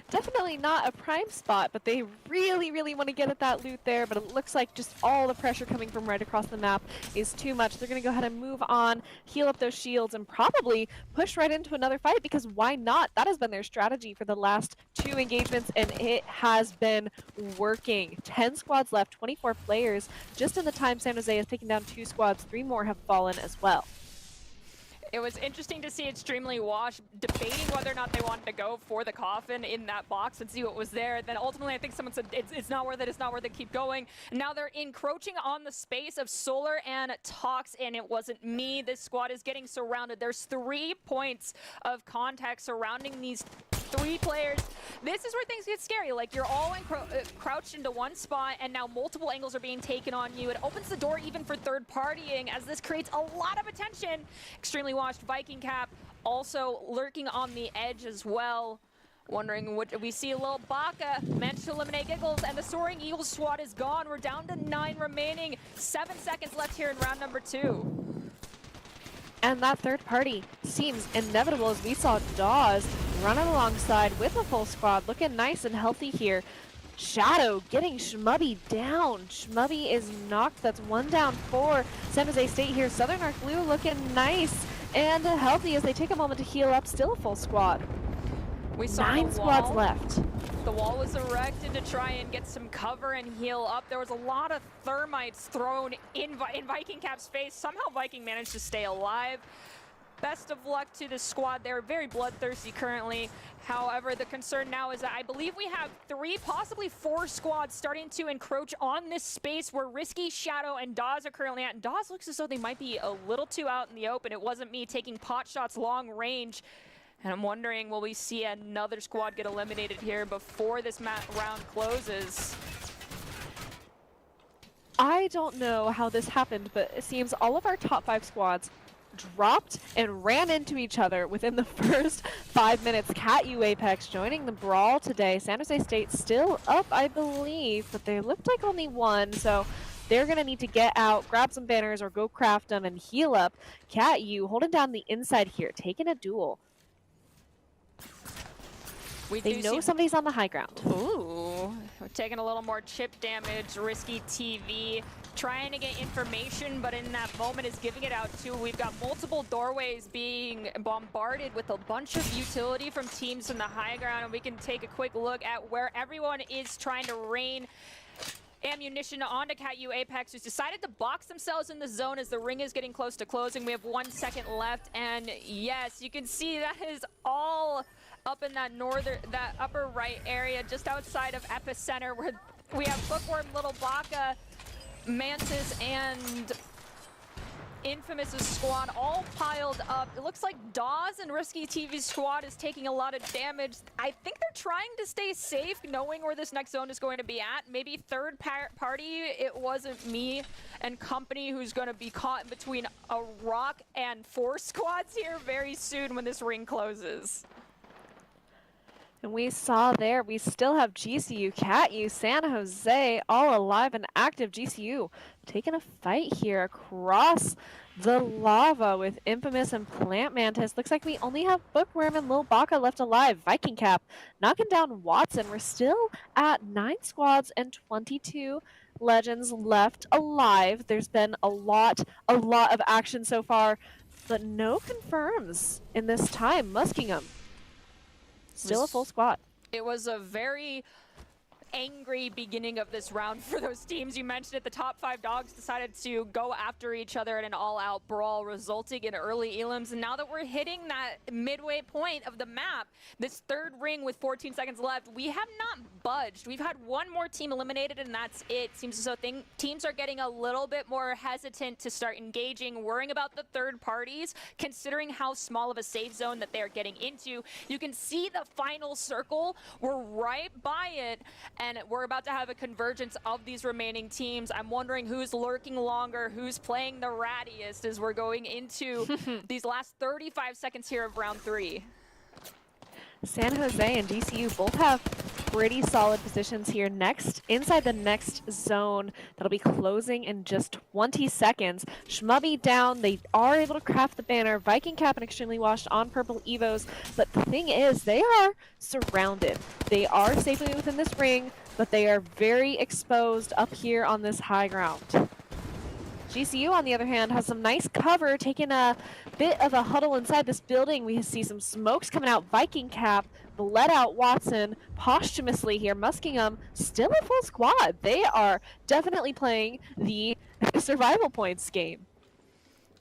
Definitely not a prime spot, but they really, really want to get at that loot there. But it looks like just all the pressure coming from right across the map is too much. They're going to go ahead and move on, heal up those shields, and probably push right into another fight, because why not? That has been their strategy for the last 2 engagements, and it has been working. 10 squads left, 24 players. Just in the time San Jose has taken down 2 squads, 3 more have fallen as well. It was interesting to see Extremely Wash debating whether or not they wanted to go for the coffin in that box and see what was there. Then ultimately, I think someone said, it's not worth it, it's not worth it, keep going. And now they're encroaching on the space of Solar and Tox, and it wasn't me. This squad is getting surrounded. There's 3 points of contact surrounding these 3 players. This is where things get scary. Like, you're all crouched into one spot, and now multiple angles are being taken on you. It opens the door even for third partying, as this creates a lot of attention. Extremely Washed Viking Cap also lurking on the edge as well. Wondering what we see. A little Baka managed to eliminate Giggles, and the Soaring Eagles squad is gone. We're down to 9 remaining. 7 seconds left here in round number 2. And that third party seems inevitable, as we saw Dawes running alongside with a full squad, looking nice and healthy here. Shadow getting Shmubby down. Shmubby is knocked. That's 1 down for San Jose State here. Southern Arc Blue looking nice and healthy as they take a moment to heal up. Still a full squad. We saw 9 squads left. The wall was erected to try and get some cover and heal up. There was a lot of thermites thrown in Viking Cap's face. Somehow Viking managed to stay alive. Best of luck to the squad. They're very bloodthirsty currently. However, the concern now is that I believe we have 3, possibly 4 squads starting to encroach on this space where Risky, Shadow, and Dawes are currently at. And Dawes looks as though they might be a little too out in the open. It wasn't me taking pot shots long range. And I'm wondering, will we see another squad get eliminated here before this round closes? I don't know how this happened, but it seems all of our top 5 squads dropped and ran into each other within the first 5 minutes. CatU Apex joining the brawl today. San Jose State still up, I believe, but they looked like only 1, so they're going to need to get out, grab some banners, or go craft them and heal up. CatU holding down the inside here, taking a duel. They know somebody's on the high ground. Ooh, we're taking a little more chip damage. Risky TV trying to get information, but in that moment is giving it out too. We've got multiple doorways being bombarded with a bunch of utility from teams in the high ground, and we can take a quick look at where everyone is trying to rain ammunition onto CatU Apex, who's decided to box themselves in the zone as the ring is getting close to closing. We have 1 second left, and yes, you can see that is all up in that upper right area, just outside of Epicenter, where we have Bookworm, Little Baka, Mantis, and Infamous' squad all piled up. It looks like Dawes and Risky TV's squad is taking a lot of damage. I think they're trying to stay safe, knowing where this next zone is going to be at. Maybe third party, it wasn't me and company who's going to be caught in between a rock and 4 squads here very soon when this ring closes. And we saw there, we still have GCU, CatU, San Jose, all alive and active. GCU taking a fight here across the lava with Infamous and Plant Mantis. Looks like we only have Bookworm and Lil Baka left alive. Viking Cap knocking down Watson. We're still at 9 squads and 22 legends left alive. There's been a lot of action so far, but no confirms in this time. Muskingham still a full squad. It was a very angry beginning of this round for those teams. You mentioned it, the top 5 dogs decided to go after each other in an all-out brawl, resulting in early elims. And now that we're hitting that midway point of the map, this third ring with 14 seconds left, we have not budged. We've had 1 more team eliminated, and that's it. Seems as though teams are getting a little bit more hesitant to start engaging, worrying about the third parties, considering how small of a safe zone that they're getting into. You can see the final circle. We're right by it, and we're about to have a convergence of these remaining teams. I'm wondering who's lurking longer, who's playing the rattiest as we're going into these last 35 seconds here of round 3. San Jose and GCU both have pretty solid positions here next, inside the next zone that'll be closing in just 20 seconds. Shmubby down, they are able to craft the banner. Viking Cap and Extremely Washed on purple Evos, but the thing is, they are surrounded. They are safely within this ring, but they are very exposed up here on this high ground. GCU, on the other hand, has some nice cover, taking a bit of a huddle inside this building. We see some smokes coming out. Viking Cap bled out Watson posthumously here. Muskingum still a full squad. They are definitely playing the survival points game.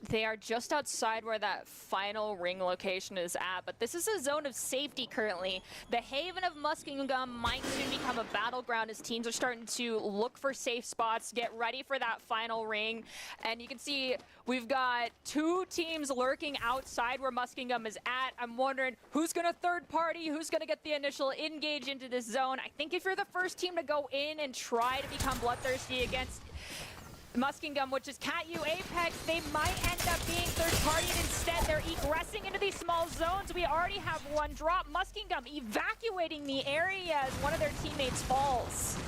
They are just outside where that final ring location is at, but this is a zone of safety currently. The Haven of Muskingum might soon become a battleground as teams are starting to look for safe spots, get ready for that final ring. And you can see we've got 2 teams lurking outside where Muskingum is at. I'm wondering who's going to third party, who's going to get the initial engage into this zone. I think if you're the first team to go in and try to become bloodthirsty against Muskingum, which is CatU Apex, they might end up being third-partied instead. They're egressing into these small zones. We already have one drop. Muskingum evacuating the area as one of their teammates falls.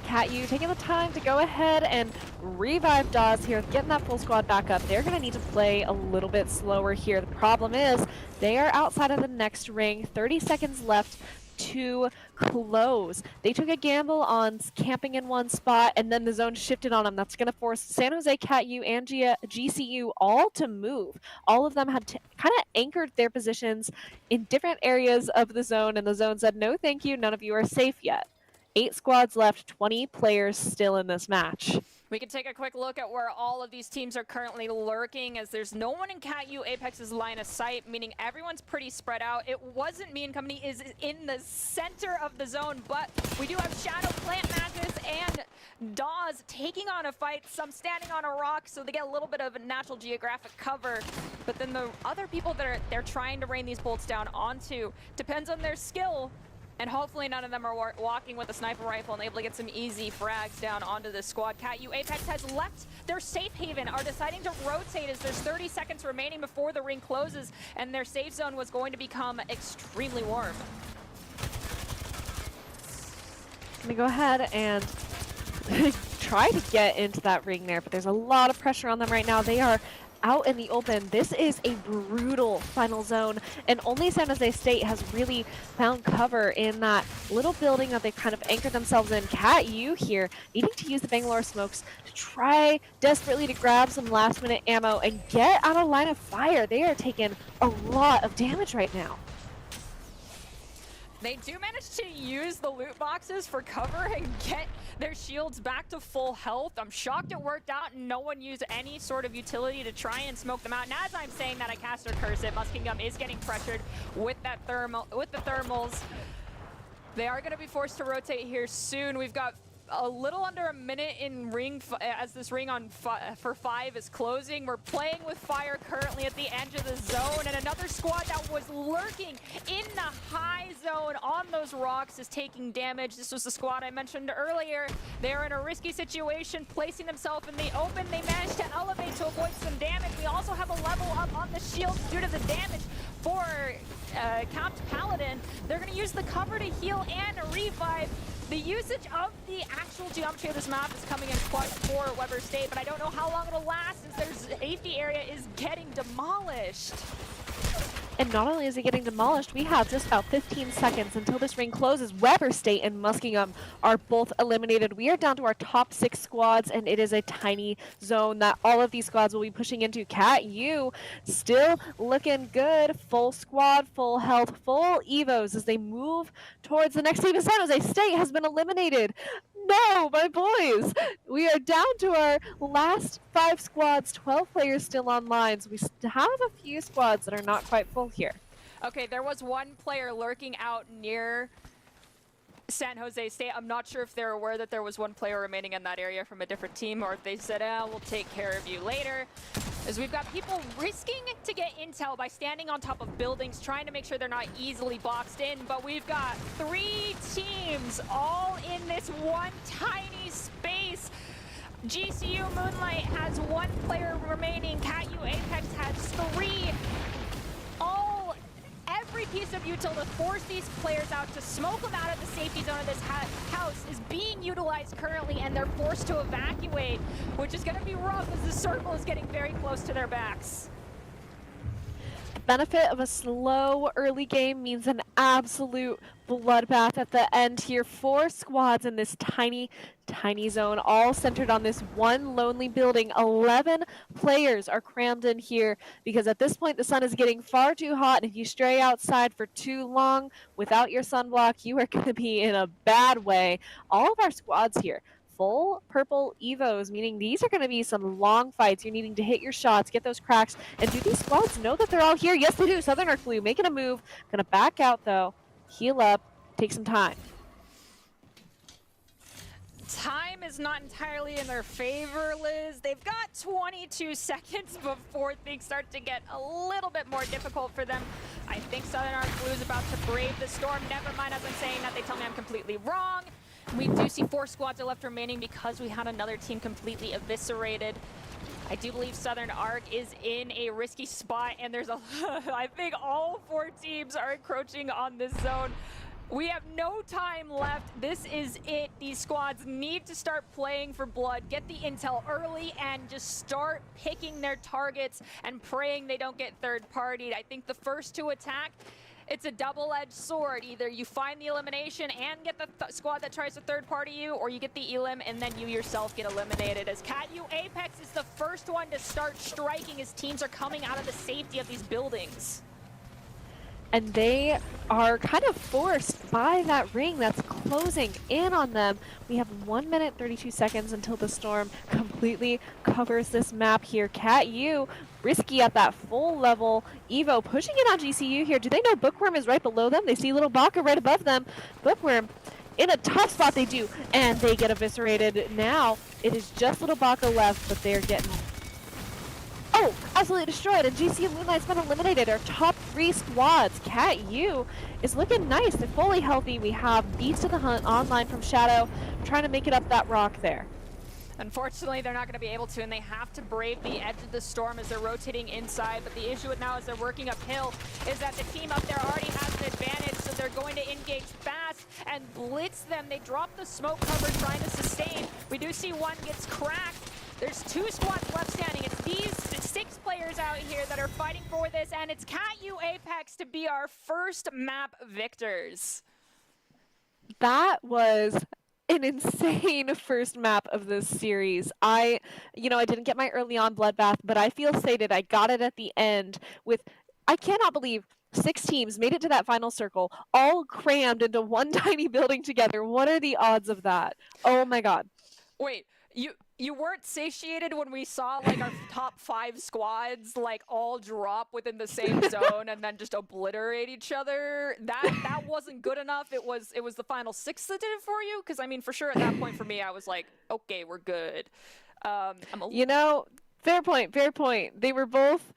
CatU taking the time to go ahead and revive Dawes here, getting that full squad back up. They're going to need to play a little bit slower here. The problem is they are outside of the next ring. 30 seconds left to close. They took a gamble on camping in one spot, and then the zone shifted on them. That's going to force San Jose, CatU, and GCU all to move. All of them had kind of anchored their positions in different areas of the zone, and the zone said, no thank you, none of you are safe yet. 8 squads left, 20 players still in this match. We can take a quick look at where all of these teams are currently lurking, as there's no one in CatU Apex's line of sight, meaning everyone's pretty spread out. It wasn't Me and Company is in the center of the zone, but we do have Shadow, Plant Magus, and Dawes taking on a fight, some standing on a rock, so they get a little bit of a Natural Geographic cover. But then the other people that they're trying to rain these bolts down onto depends on their skill. And hopefully none of them are walking with a sniper rifle and able to get some easy frags down onto this squad. CatU Apex has left their safe haven, are deciding to rotate as there's 30 seconds remaining before the ring closes, and their safe zone was going to become extremely warm. Let me go ahead and try to get into that ring there, but there's a lot of pressure on them right now. They are out in the open. This is a brutal final zone, and only San Jose State has really found cover in that little building that they've kind of anchored themselves in. CatU here needing to use the Bangalore smokes to try desperately to grab some last minute ammo and get out of line of fire. They are taking a lot of damage right now. They do manage to use the loot boxes for cover and get their shields back to full health. I'm shocked it worked out and no one used any sort of utility to try and smoke them out. And as I'm saying that, I cast or curse it. Muskingum is getting pressured with that with the thermals. They are going to be forced to rotate here soon. We've got a little under a minute in ring as this ring on for 5 is closing. We're playing with fire currently at the edge of the zone, and another squad that was lurking in the high zone on those rocks is taking damage. This was the squad I mentioned earlier. They're in a risky situation, placing themselves in the open. They managed to elevate to avoid some damage. We also have a level up on the shields due to the damage for Capped Paladin. They're going to use the cover to heal and revive. The usage of the actual geometry of this map is coming in clutch for Weber State, but I don't know how long it'll last as their safety area is getting demolished. And not only is it getting demolished, we have just about 15 seconds until this ring closes. Weber State and Muskingum are both eliminated. We are down to our top 6 squads, and it is a tiny zone that all of these squads will be pushing into. CatU still looking good. Full squad, full health, full evos as they move towards the next team. San Jose State has been eliminated. No, my boys. We are down to our last 5 squads, 12 players still online. So we have a few squads that are not quite full here. Okay, there was one player lurking out near San Jose State. I'm not sure if they're aware that there was one player remaining in that area from a different team, or if they said, we'll take care of you later. As we've got people risking to get intel by standing on top of buildings, trying to make sure they're not easily boxed in, but we've got 3 teams all in this one tiny space. GCU Moonlight has 1 player remaining. CatU Apex has 3. every piece of util to force these players out, to smoke them out of the safety zone of this house is being utilized currently, and they're forced to evacuate, which is going to be rough as the circle is getting very close to their backs. Benefit of a slow early game means an absolute bloodbath at the end here. 4 squads in this tiny zone, all centered on this one lonely building. 11 players are crammed in here because at this point the sun is getting far too hot, and if you stray outside for too long without your sunblock, you are going to be in a bad way. All of our squads here, full purple evos, meaning these are going to be some long fights. You're needing to hit your shots, get those cracks, and do these squads know that they're all here? Yes, they do. Southern Arc Blue making a move. Going to back out, though. Heal up. Take some time. Time is not entirely in their favor, Liz. They've got 22 seconds before things start to get a little bit more difficult for them. I think Southern Arc Blue is about to brave the storm. Never mind, as I'm saying that, they tell me I'm completely wrong. We do see 4 squads are left remaining because we had another team completely eviscerated. I do believe Southern Arc is in a risky spot, and there's a I think all 4 teams are encroaching on this zone. We have no time left. This is it. These squads need to start playing for blood, get the intel early, and just start picking their targets and praying they don't get third-partied. I think the first to attack, it's a double-edged sword. Either you find the elimination and get the squad that tries to third-party you, or you get the elim and then you yourself get eliminated. As CatU Apex is the first one to start striking as teams are coming out of the safety of these buildings. And they are kind of forced by that ring that's closing in on them. We have 1 minute 32 seconds until the storm completely covers this map here. CatU risky at that full level. Evo pushing it on GCU here. Do they know Bookworm is right below them? They see little Baka right above them. Bookworm in a tough spot, they do, and they get eviscerated. Now it is just little Baka left, but they're getting absolutely destroyed, and GCU Moonlight's been eliminated. Our top 3 squads. CatU is looking nice. They're fully healthy. We have Beast of the Hunt online from Shadow, trying to make it up that rock there. Unfortunately, they're not going to be able to, and they have to brave the edge of the storm as they're rotating inside. But the issue with now as they're working uphill is that the team up there already has an advantage, so they're going to engage fast and blitz them. They drop the smoke cover trying to sustain. We do see one gets cracked. There's 2 squads left standing. It's these 6 players out here that are fighting for this, and it's CatU Apex to be our first map victors. That was an insane first map of this series. I didn't get my early on bloodbath, but I feel sated. I got it at the end with, I cannot believe 6 teams made it to that final circle, all crammed into one tiny building together. What are the odds of that? Oh my God. Wait, you weren't satiated when we saw like our top 5 squads like all drop within the same zone and then just obliterate each other? That wasn't good enough. It was the final 6 that did it for you? Because I mean, for sure at that point for me, I was like, okay, we're good. Fair point. They were both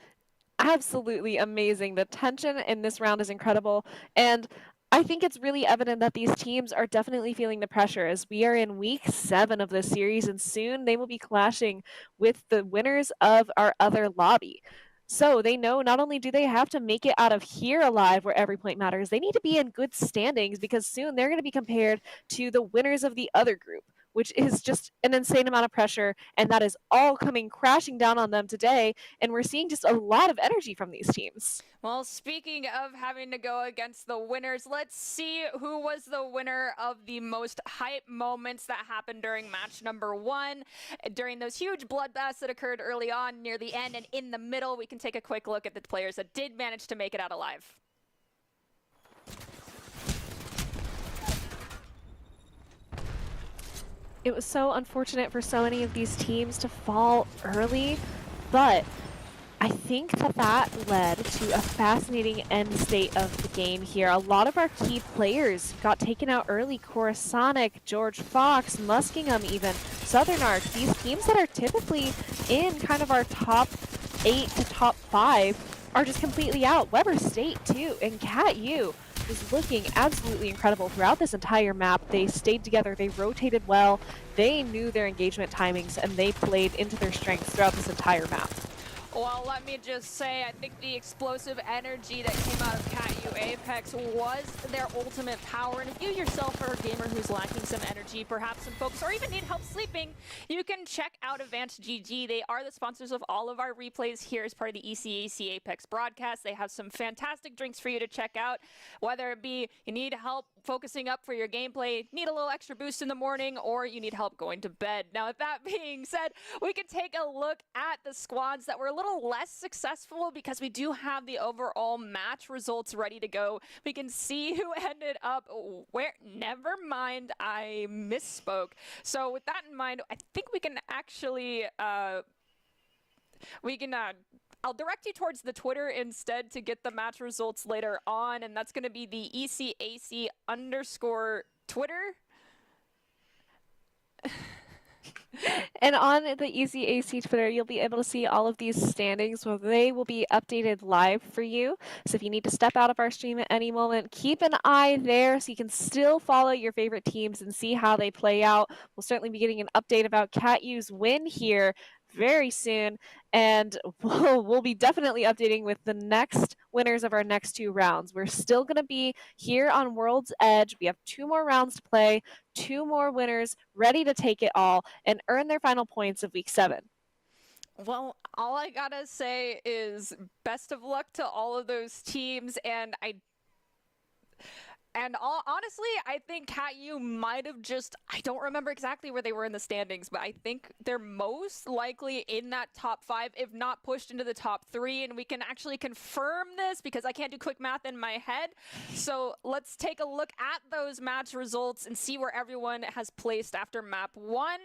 absolutely amazing. The tension in this round is incredible, and I think it's really evident that these teams are definitely feeling the pressure as we are in week 7 of this series, and soon they will be clashing with the winners of our other lobby. So they know not only do they have to make it out of here alive where every point matters, they need to be in good standings because soon they're going to be compared to the winners of the other group, which is just an insane amount of pressure, and that is all coming crashing down on them today, and we're seeing just a lot of energy from these teams. Well, speaking of having to go against the winners, let's see who was the winner of the most hype moments that happened during match number 1. During those huge bloodbaths that occurred early on, near the end, and in the middle, we can take a quick look at the players that did manage to make it out alive. It was so unfortunate for so many of these teams to fall early, but I think that led to a fascinating end state of the game here. A lot of our key players got taken out early. Coruscant, George Fox, Muskingum even, Southern Arc. These teams that are typically in kind of our top 8 to top 5 are just completely out. Weber State too, and CatU was looking absolutely incredible throughout this entire map. They stayed together, they rotated well, they knew their engagement timings, and they played into their strengths throughout this entire map. Well, let me just say, I think the explosive energy that came out of CatU Apex was their ultimate power, and if you yourself are a gamer who's lacking some energy, perhaps some focus, or even need help sleeping, you can check out Advanced GG. They are the sponsors of all of our replays here as part of the ECAC Apex broadcast. They have some fantastic drinks for you to check out, whether it be you need help focusing up for your gameplay, need a little extra boost in the morning, or you need help going to bed. Now, with that being said, we can take a look at the squads that were a little less successful because we do have the overall match results ready to go. We can see who ended up where. Never mind, I misspoke. So with that in mind, I think we can actually I'll direct you towards the Twitter instead to get the match results later on, and that's going to be the ECAC_Twitter. And on the ECAC Twitter, you'll be able to see all of these standings where they will be updated live for you. So if you need to step out of our stream at any moment, keep an eye there so you can still follow your favorite teams and see how they play out. We'll certainly be getting an update about CatU's win here very soon, and we'll be definitely updating with the next winners of our next 2 rounds. We're still going to be here on World's Edge. We have 2 more rounds to play, 2 more winners ready to take it all and earn their final points of week 7. Well, all I gotta say is best of luck to all of those teams, and honestly, I think CatU might have I don't remember exactly where they were in the standings, but I think they're most likely in that top 5, if not pushed into the top 3, and we can actually confirm this because I can't do quick math in my head. So let's take a look at those match results and see where everyone has placed after map 1.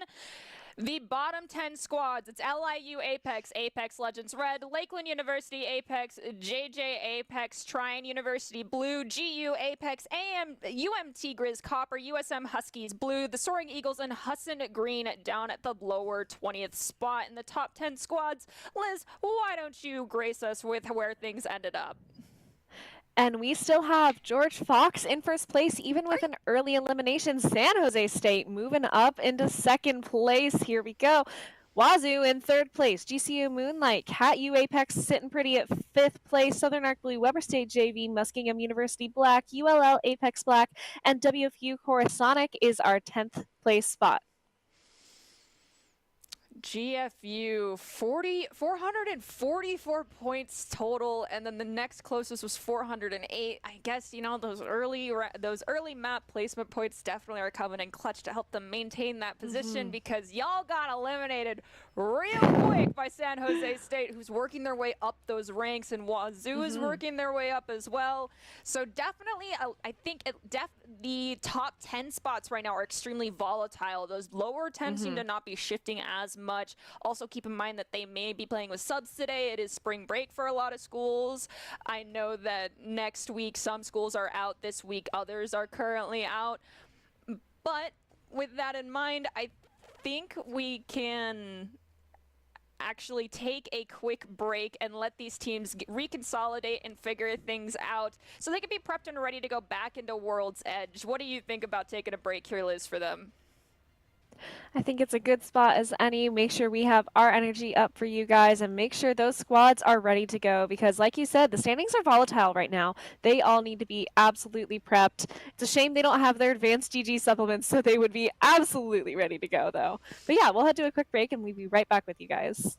The bottom 10 squads, it's LIU Apex, Apex Legends Red, Lakeland University Apex, JJ Apex, Trine University Blue, GU Apex, UMT Grizz Copper, USM Huskies Blue, the Soaring Eagles, and Husson Green down at the lower 20th spot in the top 10 squads. Liz, why don't you grace us with where things ended up? And we still have George Fox in first place, even with an early elimination. San Jose State moving up into second place. Here we go. Wazoo in third place. GCU Moonlight. CatU Apex sitting pretty at 5th place. Southern Arc Blue, Weber State JV, Muskingum University Black, ULL Apex Black, and WFU Coruscant is our 10th place spot. GFU 444 points total, and then the next closest was 408. I guess, you know, those early map placement points definitely are coming in clutch to help them maintain that position, because y'all got eliminated real quick by San Jose State, who's working their way up those ranks, and Wazoo is working their way up as well. So definitely, I think the top 10 spots right now are extremely volatile. Those lower 10 seem to not be shifting as much. Also, keep in mind that they may be playing with subs today. It is spring break for a lot of schools. I know that next week some schools are out. This week others are currently out. But with that in mind, I think we can actually take a quick break and let these teams reconsolidate and figure things out so they can be prepped and ready to go back into World's Edge. What do you think about taking a break here, Liz, for them? I think it's a good spot as any. Make sure we have our energy up for you guys and make sure those squads are ready to go, because like you said, the standings are volatile right now. They all need to be absolutely prepped. It's a shame they don't have their advanced GG supplements, so they would be absolutely ready to go though. But yeah, we'll head to a quick break and we'll be right back with you guys.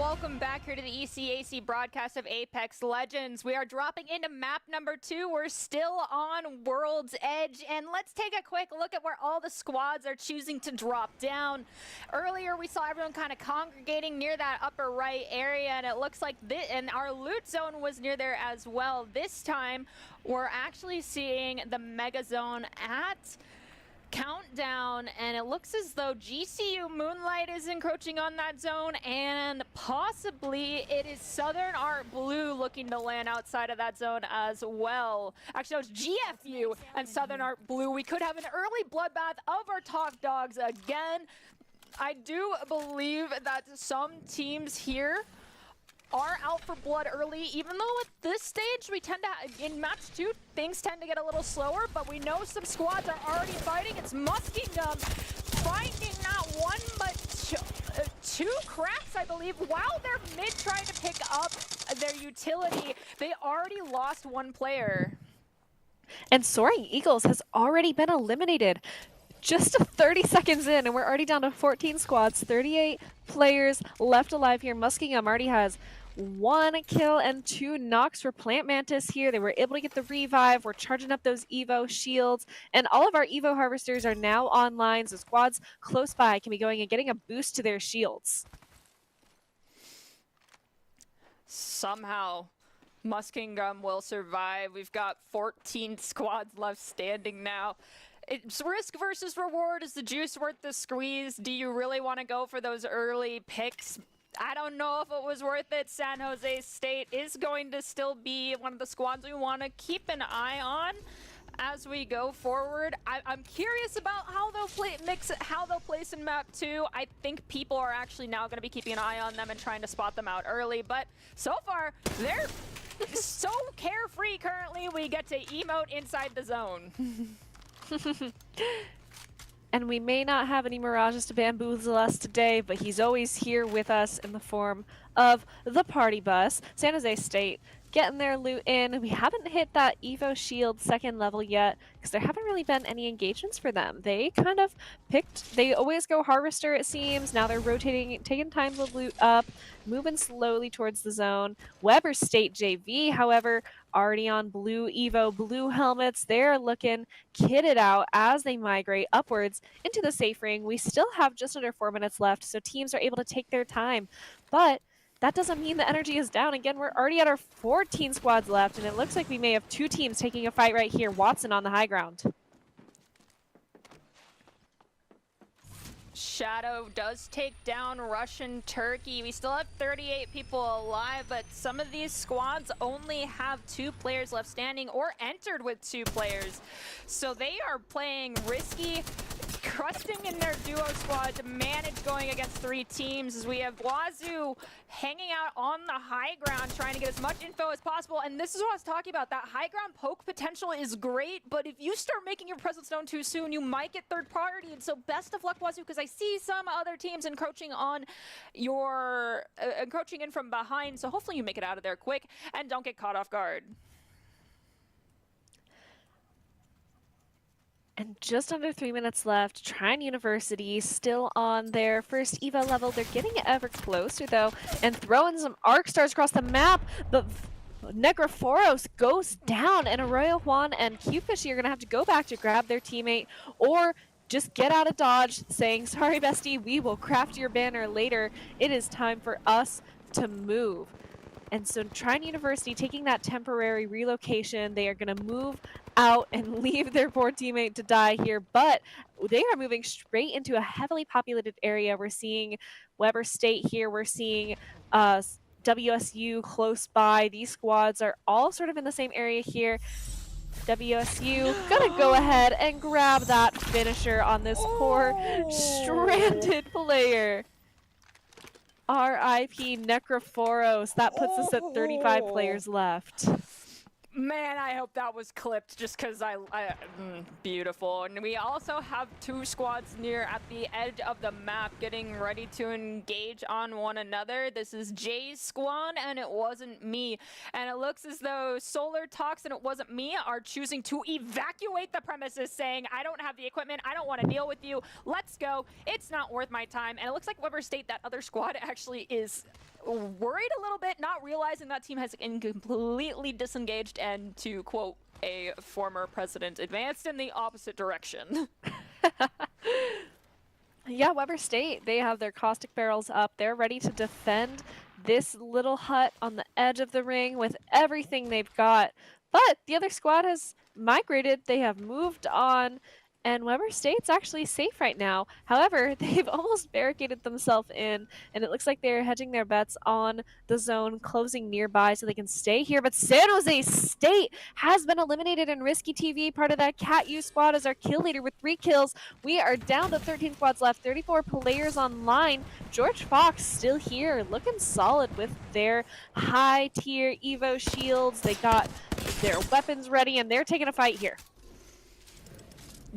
welcome back here to the ECAC broadcast of Apex Legends. We are dropping into map number 2. We're still on World's Edge, and let's take a quick look at where all the squads are choosing to drop down. Earlier, we saw everyone kind of congregating near that upper right area, and it looks like and our loot zone was near there as well. This time, we're actually seeing the mega zone at Countdown, and it looks as though GCU Moonlight is encroaching on that zone, and possibly it is Southern Art Blue looking to land outside of that zone as well. Actually, no, it's GFU and Southern Art Blue. We could have an early bloodbath of our top dogs again. I do believe that some teams here are out for blood early, even though at this stage we tend to, in match 2, things tend to get a little slower, but we know some squads are already fighting. It's Muskingum finding not one, but two cracks, I believe, while they're mid trying to pick up their utility. They already lost one player. And Soaring Eagles has already been eliminated. Just 30 seconds in, and we're already down to 14 squads, 38 players left alive here. Muskingum already has 1 kill and 2 knocks for Plant Mantis here. They were able to get the revive. We're charging up those Evo shields, and all of our Evo harvesters are now online, so squads close by can be going and getting a boost to their shields. Somehow, Muskingum will survive. We've got 14 squads left standing now. It's risk versus reward. Is the juice worth the squeeze? Do you really want to go for those early picks? I don't know if it was worth it. San Jose State is going to still be one of the squads we want to keep an eye on as we go forward. I'm curious about how they'll place in map 2. I think people are actually now going to be keeping an eye on them and trying to spot them out early, but so far they're so carefree currently. We get to emote inside the zone. And we may not have any Mirages to bamboozle us today, but he's always here with us in the form of the party bus. San Jose State getting their loot in. We haven't hit that Evo Shield 2nd level yet because there haven't really been any engagements for them. They kind of they always go Harvester, it seems. Now they're rotating, taking time to loot up, moving slowly towards the zone. Weber State JV, however, already on blue Evo, blue helmets. They're looking kitted out as they migrate upwards into the safe ring. We still have just under 4 minutes left, so teams are able to take their time. But that doesn't mean the energy is down. Again, we're already at our 14 squads left, and it looks like we may have 2 teams taking a fight right here. Watson on the high ground. Shadow does take down Russian Turkey. We still have 38 people alive, but some of these squads only have 2 players left standing or entered with 2 players. So they are playing risky, trusting in their duo squad to manage going against 3 teams, as we have Wazoo hanging out on the high ground trying to get as much info as possible. And this is what I was talking about. That high ground poke potential is great, but if you start making your presence known too soon, you might get third party. And so best of luck, Wazoo, because I see some other teams encroaching on your encroaching in from behind. So hopefully you make it out of there quick and don't get caught off guard. And just under 3 minutes left. Trine University still on their first Evo level. They're getting ever closer, though, and throwing some arc stars across the map. But Necrophoros goes down, and Arroyo Juan and Qfishy are going to have to go back to grab their teammate or just get out of dodge, saying, sorry, bestie, we will craft your banner later. It is time for us to move. And so Trine University taking that temporary relocation, they are going to move out and leave their poor teammate to die here, but they are moving straight into a heavily populated area. We're seeing Weber State here, we're seeing WSU close by. These squads are all sort of in the same area here. WSU gonna go ahead and grab that finisher on this poor stranded player. RIP Necrophoros. That puts us at 35 players left. Man, I hope that was clipped just because beautiful. And we also have 2 squads near at the edge of the map getting ready to engage on one another. This is Jay's squad, and it wasn't me. And it looks as though Solar Talks and it wasn't me are choosing to evacuate the premises, saying, I don't have the equipment, I don't want to deal with you, let's go, it's not worth my time. And it looks like Weber State, that other squad, actually is worried a little bit, not realizing that team has completely disengaged and, to quote a former president, advanced in the opposite direction. Yeah, Weber State, they have their caustic barrels up. They're ready to defend this little hut on the edge of the ring with everything they've got. But the other squad has migrated. They have moved on. And Weber State's actually safe right now. However, they've almost barricaded themselves in, and it looks like they're hedging their bets on the zone, closing nearby so they can stay here. But San Jose State has been eliminated, and Risky TV, part of that Cat U squad, is our kill leader with 3 kills. We are down to 13 squads left, 34 players online. George Fox still here, looking solid with their high-tier Evo shields. They got their weapons ready, and they're taking a fight here.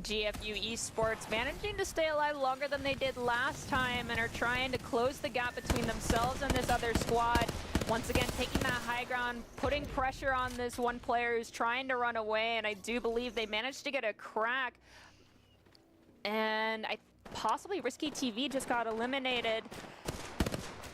GFU Esports managing to stay alive longer than they did last time and are trying to close the gap between themselves and this other squad. Once again, taking that high ground, putting pressure on this one player who's trying to run away, and I do believe they managed to get a crack. And possibly Risky TV just got eliminated.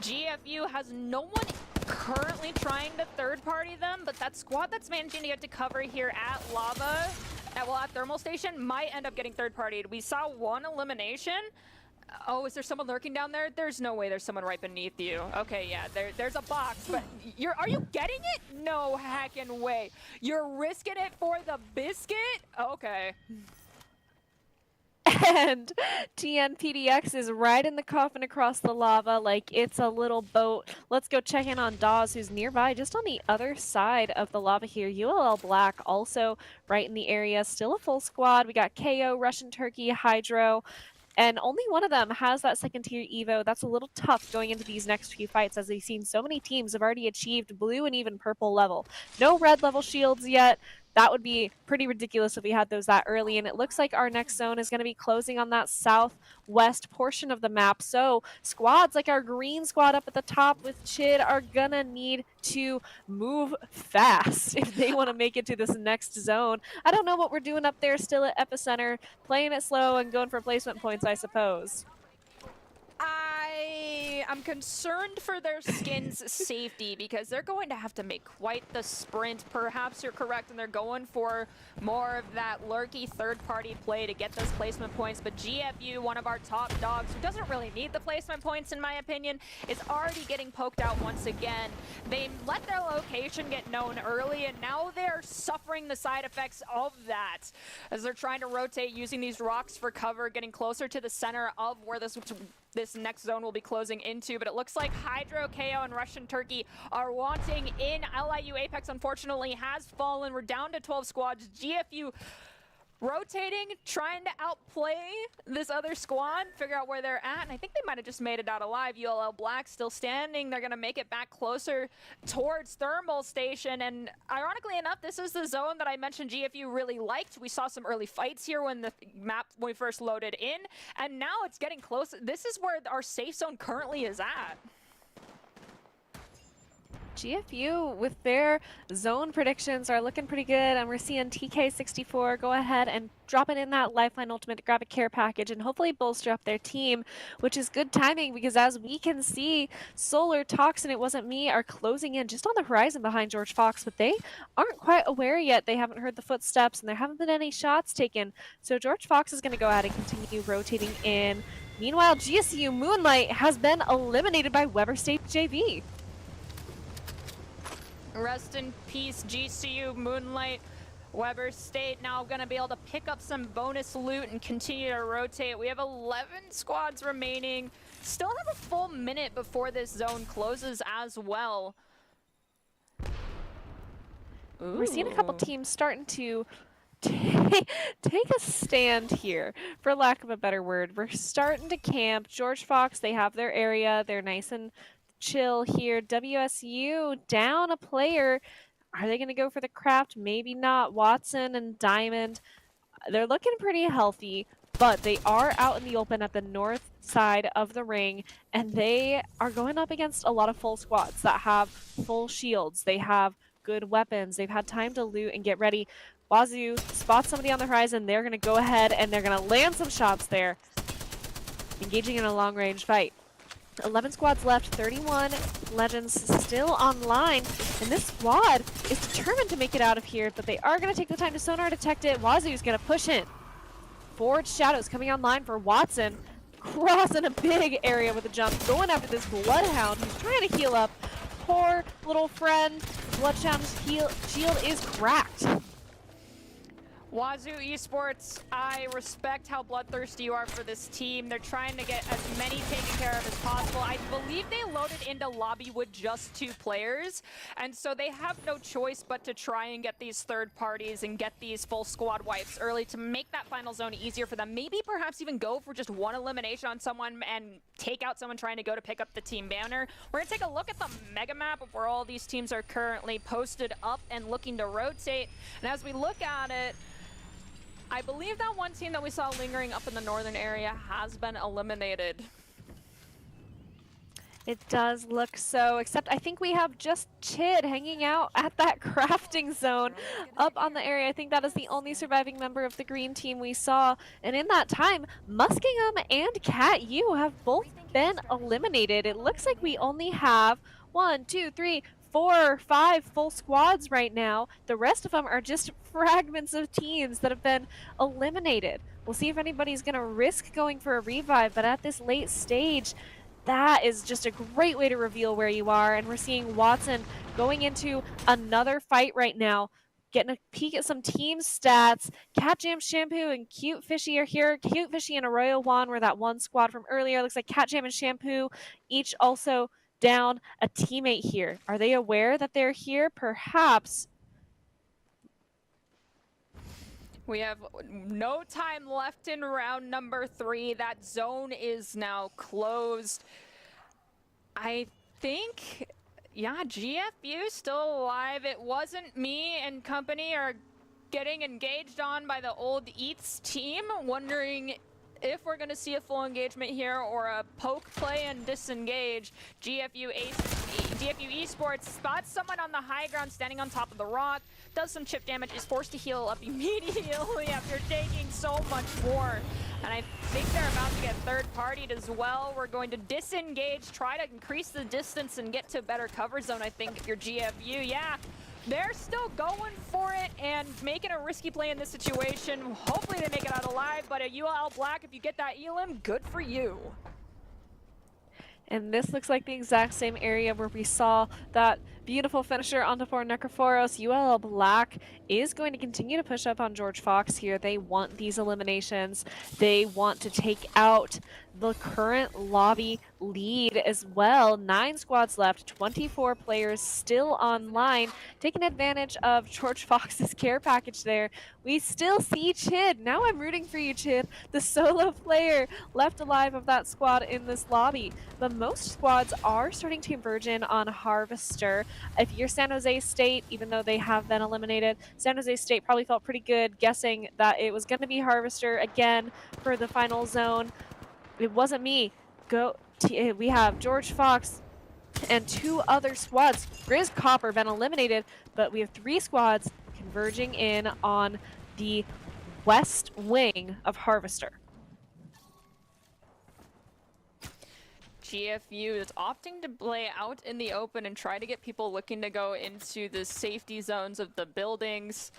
GFU has no one currently trying to third-party them, but that squad that's managing to get to cover here at Lava, at Thermal Station, might end up getting third-partied. We saw one elimination. Oh, is there someone lurking down there? There's no way there's someone right beneath you. Okay, yeah, there's a box, but are you getting it? No heckin' way. You're risking it for the biscuit? Okay. And TNPDX is right in the coffin across the lava like it's a little boat. Let's go check in on Dawes, who's nearby, just on the other side of the lava here. ULL Black also right in the area. Still a full squad. We got KO, Russian Turkey, Hydro, and only one of them has that second tier Evo. That's a little tough going into these next few fights, as we've seen so many teams have already achieved blue and even purple level. No red level shields yet. That would be pretty ridiculous if we had those that early, and it looks like our next zone is going to be closing on that southwest portion of the map. So squads like our green squad up at the top with Chid are going to need to move fast if they want to make it to this next zone. I don't know what we're doing up there still at Epicenter, playing it slow and going for placement points, I suppose. I'm concerned for their skin's safety because they're going to have to make quite the sprint. Perhaps you're correct and they're going for more of that lurky third-party play to get those placement points. But GFU, one of our top dogs, who doesn't really need the placement points in my opinion, is already getting poked out once again. They let their location get known early, and now they're suffering the side effects of that as they're trying to rotate using these rocks for cover, getting closer to the center of where this next zone will be closing into. But it looks like Hydro, KO, and Russian Turkey are wanting in. LIU Apex, unfortunately, has fallen. We're down to 12 squads. GFU rotating, trying to outplay this other squad, figure out where they're at, and I think they might have just made it out alive. ULL Black still standing. They're going to make it back closer towards Thermal Station, and ironically enough, this is the zone that I mentioned GFU really liked. We saw some early fights here when the map, when we first loaded in, and now it's getting close. This is where our safe zone currently is at. GFU with their zone predictions are looking pretty good, and we're seeing TK64 go ahead and drop it in that Lifeline Ultimate to grab a care package and hopefully bolster up their team, which is good timing because as we can see, Solar, Toxin, It Wasn't Me are closing in just on the horizon behind George Fox, but they aren't quite aware yet. They haven't heard the footsteps and there haven't been any shots taken. So George Fox is going to go ahead and continue rotating in. Meanwhile, GSU Moonlight has been eliminated by Weber State JV. Rest in peace, GCU Moonlight. Weber State now going to be able to pick up some bonus loot and continue to rotate. We have 11 squads remaining. Still have a full minute before this zone closes as well. Ooh. We're seeing a couple teams starting to take a stand here, for lack of a better word. We're starting to camp. George Fox, they have their area. They're nice and chill here. WSU down a player. Are they going to go for the craft? Maybe not. Watson and Diamond, they're looking pretty healthy, but they are out in the open at the north side of the ring, and they are going up against a lot of full squads that have full shields. They have good weapons. They've had time to loot and get ready. Wazoo spots somebody on the horizon. They're going to go ahead and they're going to land some shots there, engaging in a long-range fight. 11 squads left, 31 legends still online, and this squad is determined to make it out of here, but they are going to take the time to sonar detect it. Wazoo's going to push in. Forge Shadows coming online for Watson, crossing a big area with a jump, going after this Bloodhound who's trying to heal up. Poor little friend. Bloodhound's shield is cracked. Wazoo Esports, I respect how bloodthirsty you are for this team. They're trying to get as many taken care of as possible. I believe they loaded into lobby with just 2 players, and so they have no choice but to try and get these third parties and get these full squad wipes early to make that final zone easier for them. Maybe perhaps even go for just 1 elimination on someone and take out someone trying to go to pick up the team banner. We're gonna take a look at the mega map of where all these teams are currently posted up and looking to rotate. And as we look at it, I believe that one team that we saw lingering up in the northern area has been eliminated. It does look so, except I think we have just Chid hanging out at that crafting zone up on the area. I think that is the only surviving member of the green team we saw. And in that time, Muskingum and Cat U have both been eliminated. It looks like we only have 1, 2, 3, 4 or 5 full squads right now. The rest of them are just fragments of teams that have been eliminated. We'll see if anybody's going to risk going for a revive, but at this late stage, that is just a great way to reveal where you are. And we're seeing Watson going into another fight right now, getting a peek at some team stats. Cat Jam Shampoo and Cute Fishy are here. Cute Fishy and Arroyo Juan were that one squad from earlier. Looks like Cat Jam and Shampoo each also down a teammate here. Are they aware that they're here? Perhaps. We have no time left in round number 3. That zone is now closed. I think, yeah, GFU still alive. It wasn't me and company are getting engaged on by the old Eats team, wondering if we're going to see a full engagement here or a poke play and disengage. GFU Esports spots someone on the high ground standing on top of the rock, does some chip damage, is forced to heal up immediately after taking so much more. And I think they're about to get third-partied as well. We're going to disengage, try to increase the distance and get to a better cover zone, I think, if you're GFU. Yeah, they're still going for it and making a risky play in this situation. Hopefully they make it out alive, but a UL Black, if you get that elim, good for you. And this looks like the exact same area where we saw that beautiful finisher onto 4 Necrophoros. UL Black is going to continue to push up on George Fox here. They want these eliminations. They want to take out the current lobby lead as well. 9 squads left, 24 players still online, taking advantage of George Fox's care package there. We still see Chid. Now I'm rooting for you, Chid, the solo player left alive of that squad in this lobby. But most squads are starting to converge in on Harvester. If you're San Jose State, even though they have been eliminated, San Jose State probably felt pretty good guessing that it was going to be Harvester again for the final zone. It wasn't me. We have George Fox and 2 other squads. Grizz Copper been eliminated, but we have 3 squads converging in on the west wing of Harvester. GFU is opting to play out in the open and try to get people looking to go into the safety zones of the buildings.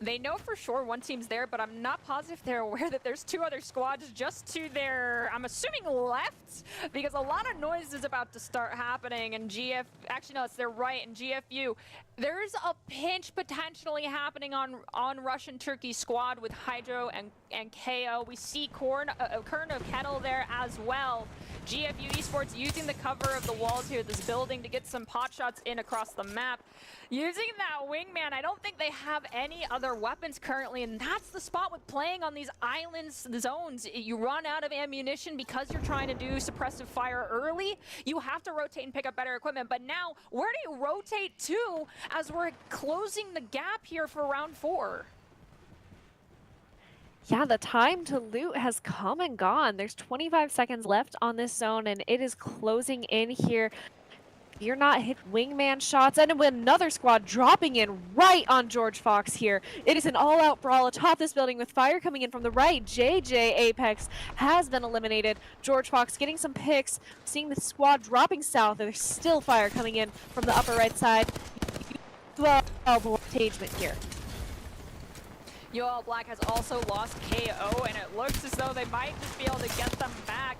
They know for sure one team's there, but I'm not positive they're aware that there's 2 other squads just to their, I'm assuming, left, because a lot of noise is about to start happening, and actually no, it's their right, and GFU, there's a pinch potentially happening on Russian Turkey squad with Hydro and KO. We see Kern of Kettle there as well. GFU Esports using the cover of the walls here, this building, to get some pot shots in across the map. Using that wingman, I don't think they have any other weapons currently, and that's the spot with playing on these islands, the zones. You run out of ammunition because you're trying to do suppressive fire early. You have to rotate and pick up better equipment, but now, where do you rotate to as we're closing the gap here for round 4? Yeah, the time to loot has come and gone. There's 25 seconds left on this zone, and it is closing in here. you're not hit wingman shots, and another squad dropping in right on George Fox here. It is an all-out brawl atop this building with fire coming in from the right. JJ Apex has been eliminated. George Fox getting some picks, seeing the squad dropping south, and there's still fire coming in from the upper right side. 12 engagement here. UL Black has also lost KO, and it looks as though they might just be able to get them back.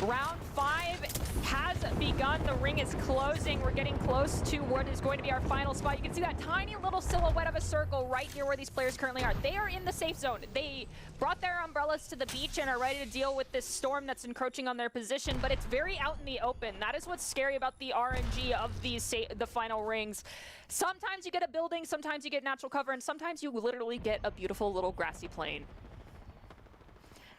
Round 5 has begun. The ring is closing. We're getting close to what is going to be our final spot. You can see that tiny little silhouette of a circle right near where these players currently are. They are in the safe zone. They brought their umbrellas to the beach and are ready to deal with this storm that's encroaching on their position, but it's very out in the open. That is what's scary about the RNG of the final rings. Sometimes you get a building, sometimes you get natural cover, and sometimes you literally get a beautiful little grassy plain.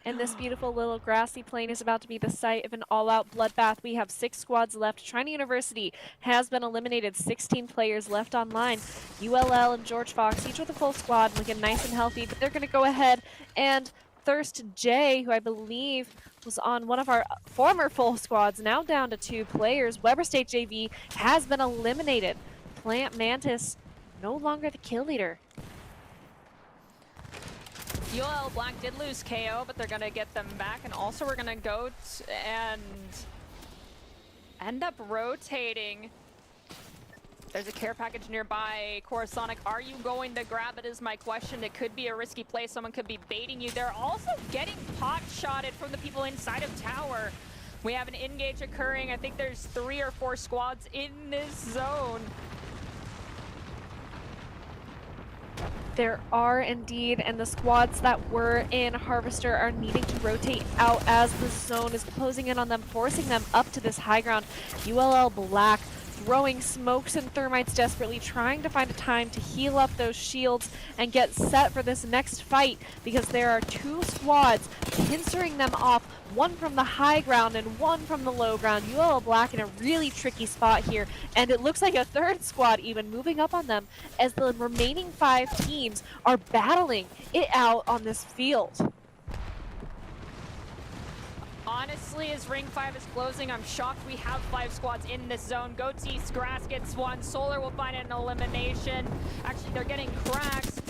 And this beautiful little grassy plain is about to be the site of an all-out bloodbath. We have 6 squads left. China University has been eliminated. 16 players left online. ULL and George Fox, each with a full squad, looking nice and healthy. But they're going to go ahead and Thirst J, who I believe was on one of our former full squads, now down to 2 players. Weber State JV has been eliminated. Plant Mantis, no longer the kill leader. UL Black did lose KO, but they're going to get them back. And also we're going to go and end up rotating. There's a care package nearby. Coruscant, are you going to grab it is my question. It could be a risky play. Someone could be baiting you. They're also getting pot-shotted from the people inside of tower. We have an engage occurring. I think there's 3 or 4 squads in this zone. There are indeed, and the squads that were in Harvester are needing to rotate out as the zone is closing in on them, forcing them up to this high ground. ULL Black throwing smokes and thermites desperately, trying to find a time to heal up those shields and get set for this next fight, because there are 2 squads pincering them off, one from the high ground and one from the low ground. ULL Black in a really tricky spot here, and it looks like a 3rd squad even moving up on them as the remaining 5 teams are battling it out on this field. Honestly, as Ring 5 is closing, I'm shocked we have 5 squads in this zone. Goats East, Grass gets one. Solar will find an elimination. Actually, they're getting cracks.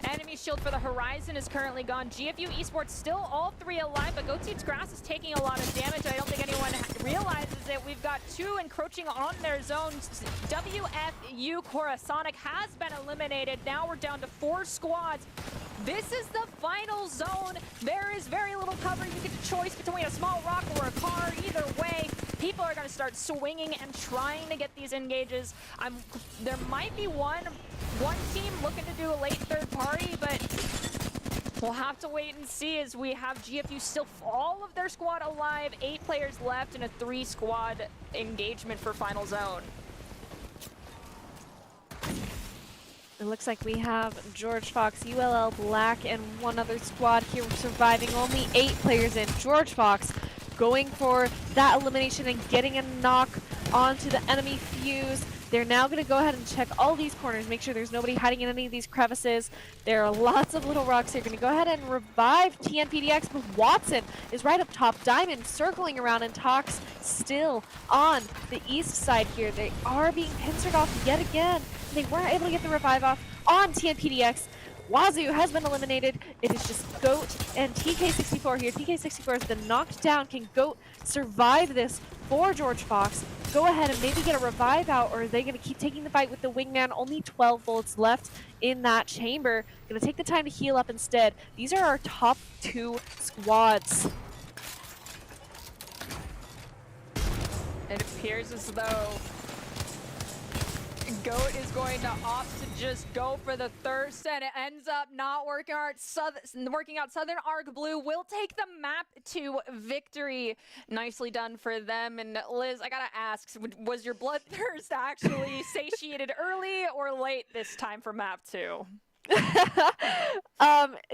Enemy shield for the Horizon is currently gone. GFU Esports still all 3 alive, but Goats East Grass is taking a lot of damage. I don't think anyone realizes it. We've got 2 encroaching on their zones. WFU Coruscant has been eliminated. Now we're down to 4 squads. This is the final zone. There is very little cover. You get a choice between a small rock or a car. Either way, people are going to start swinging and trying to get these engages. There might be one team looking to do a late 3rd party, but we'll have to wait and see, as we have GFU still all of their squad alive, 8 players left in a 3 squad engagement for final zone. It looks like we have George Fox, ULL Black, and one other squad here surviving. Only 8 players in. George Fox going for that elimination and getting a knock onto the enemy fuse. They're now going to go ahead and check all these corners, make sure there's nobody hiding in any of these crevices. There are lots of little rocks here. Going to go ahead and revive TNPDX, but Watson is right up top. Diamond circling around, and Tox still on the east side here. They are being pincered off yet again. They weren't able to get the revive off on TNPDX. Wazoo has been eliminated. It is just Goat and TK64 here. TK64 has been knocked down. Can Goat survive this for George Fox? Go ahead and maybe get a revive out, or are they going to keep taking the fight with the wingman? Only 12 bullets left in that chamber. Going to take the time to heal up instead. These are our top 2 squads. It appears as though Goat is going to opt to just go for the thirst, and it ends up not working out. Southern Arc Blue will take the map to victory. Nicely done for them. And Liz, I gotta ask, was your bloodthirst actually satiated early or late this time for map 2?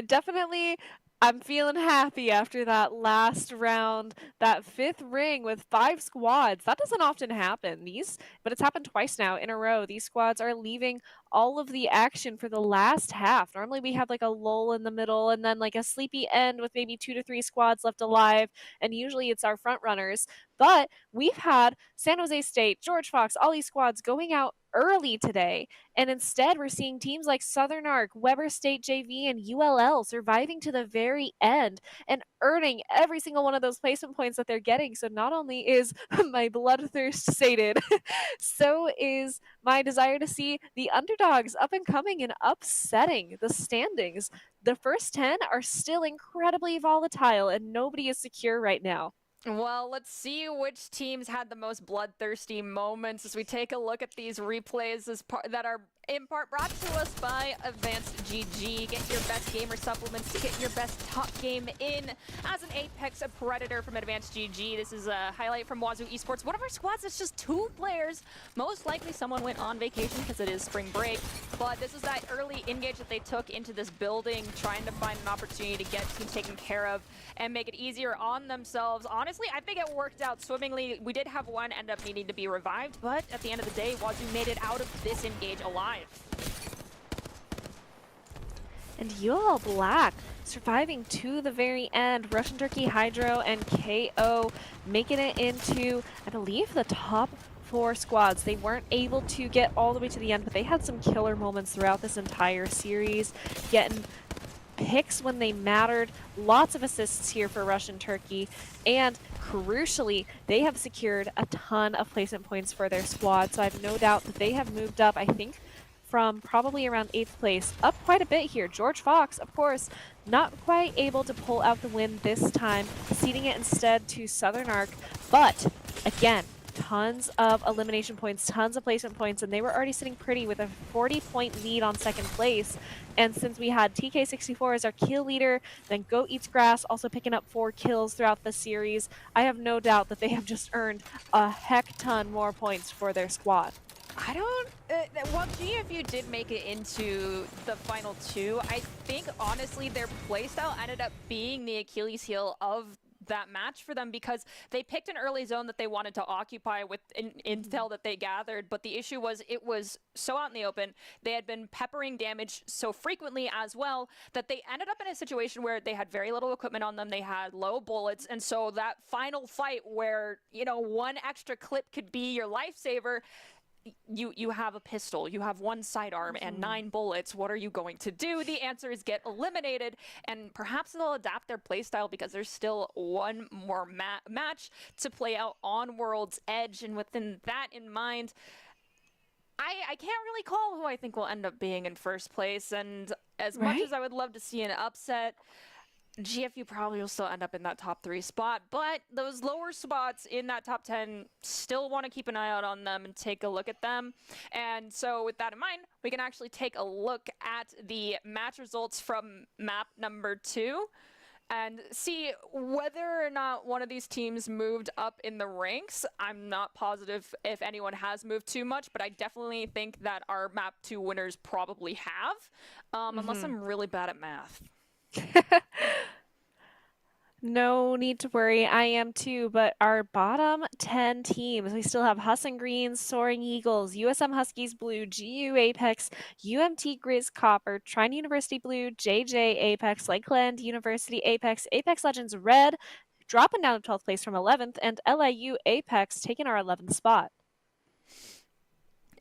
Definitely. I'm feeling happy after that last round, that 5th ring with 5 squads. That doesn't often happen. But it's happened twice now in a row. These squads are leaving all of the action for the last half. Normally we have like a lull in the middle and then like a sleepy end with maybe 2 to 3 squads left alive, and usually it's our front runners. But we've had San Jose State, George Fox, all these squads going out early today, and instead we're seeing teams like Southern Arc, Weber State JV, and ULL surviving to the very end and earning every single one of those placement points that they're getting. So not only is my bloodthirst sated, so is my desire to see the underdogs up and coming and upsetting the standings. The first 10 are still incredibly volatile and nobody is secure right now. Well, let's see which teams had the most bloodthirsty moments as we take a look at these replays that are in part brought to us by Advanced GG. Get your best gamer supplements to get your best top game in. As an Apex Predator from Advanced GG, this is a highlight from Wazoo Esports. One of our squads is just 2 players. Most likely someone went on vacation because it is spring break. But this is that early engage that they took into this building, trying to find an opportunity to get team taken care of and make it easier on themselves. Honestly, I think it worked out swimmingly. We did have one end up needing to be revived, but at the end of the day, Wazoo made it out of this engage alive. And UL Black surviving to the very end. Russian Turkey, Hydro, and KO making it into, I believe, the top 4 squads. They weren't able to get all the way to the end, but they had some killer moments throughout this entire series, getting picks when they mattered. Lots of assists here for Russian Turkey, and crucially, they have secured a ton of placement points for their squad, so I have no doubt that they have moved up, I think, from probably around 8th place up quite a bit here. George Fox, of course, not quite able to pull out the win this time, ceding it instead to Southern Arc, but again, tons of elimination points, tons of placement points, and they were already sitting pretty with a 40-point lead on 2nd place. And since we had TK64 as our kill leader, then Goat Eats Grass also picking up 4 kills throughout the series, I have no doubt that they have just earned a heck ton more points for their squad. I don't... well, GFU did make it into the final 2. I think, honestly, their playstyle ended up being the Achilles heel of that match for them because they picked an early zone that they wanted to occupy with intel that they gathered, but the issue was it was so out in the open. They had been peppering damage so frequently as well that they ended up in a situation where they had very little equipment on them, they had low bullets, and so that final fight where, you know, one extra clip could be your lifesaver, you have a pistol, you have 1 sidearm and 9 bullets. What are you going to do? The answer is get eliminated, and perhaps they'll adapt their playstyle because there's still one more match to play out on World's Edge, and within that in mind, I can't really call who I think will end up being in first place, and as much as I would love to see an upset, GFU probably will still end up in that top 3 spot, but those lower spots in that top 10 still want to keep an eye out on them and take a look at them. And so with that in mind, we can actually take a look at the match results from map number 2 and see whether or not one of these teams moved up in the ranks. I'm not positive if anyone has moved too much, but I definitely think that our map 2 winners probably have, unless I'm really bad at math. No need to worry, I am too, but our bottom 10 teams, we still have Husson Greens, Soaring Eagles, USM Huskies Blue, GU Apex, UMT Grizz Copper, Trine University Blue, JJ Apex, Lakeland University Apex, Apex Legends Red, dropping down to 12th place from 11th, and LIU Apex taking our 11th spot.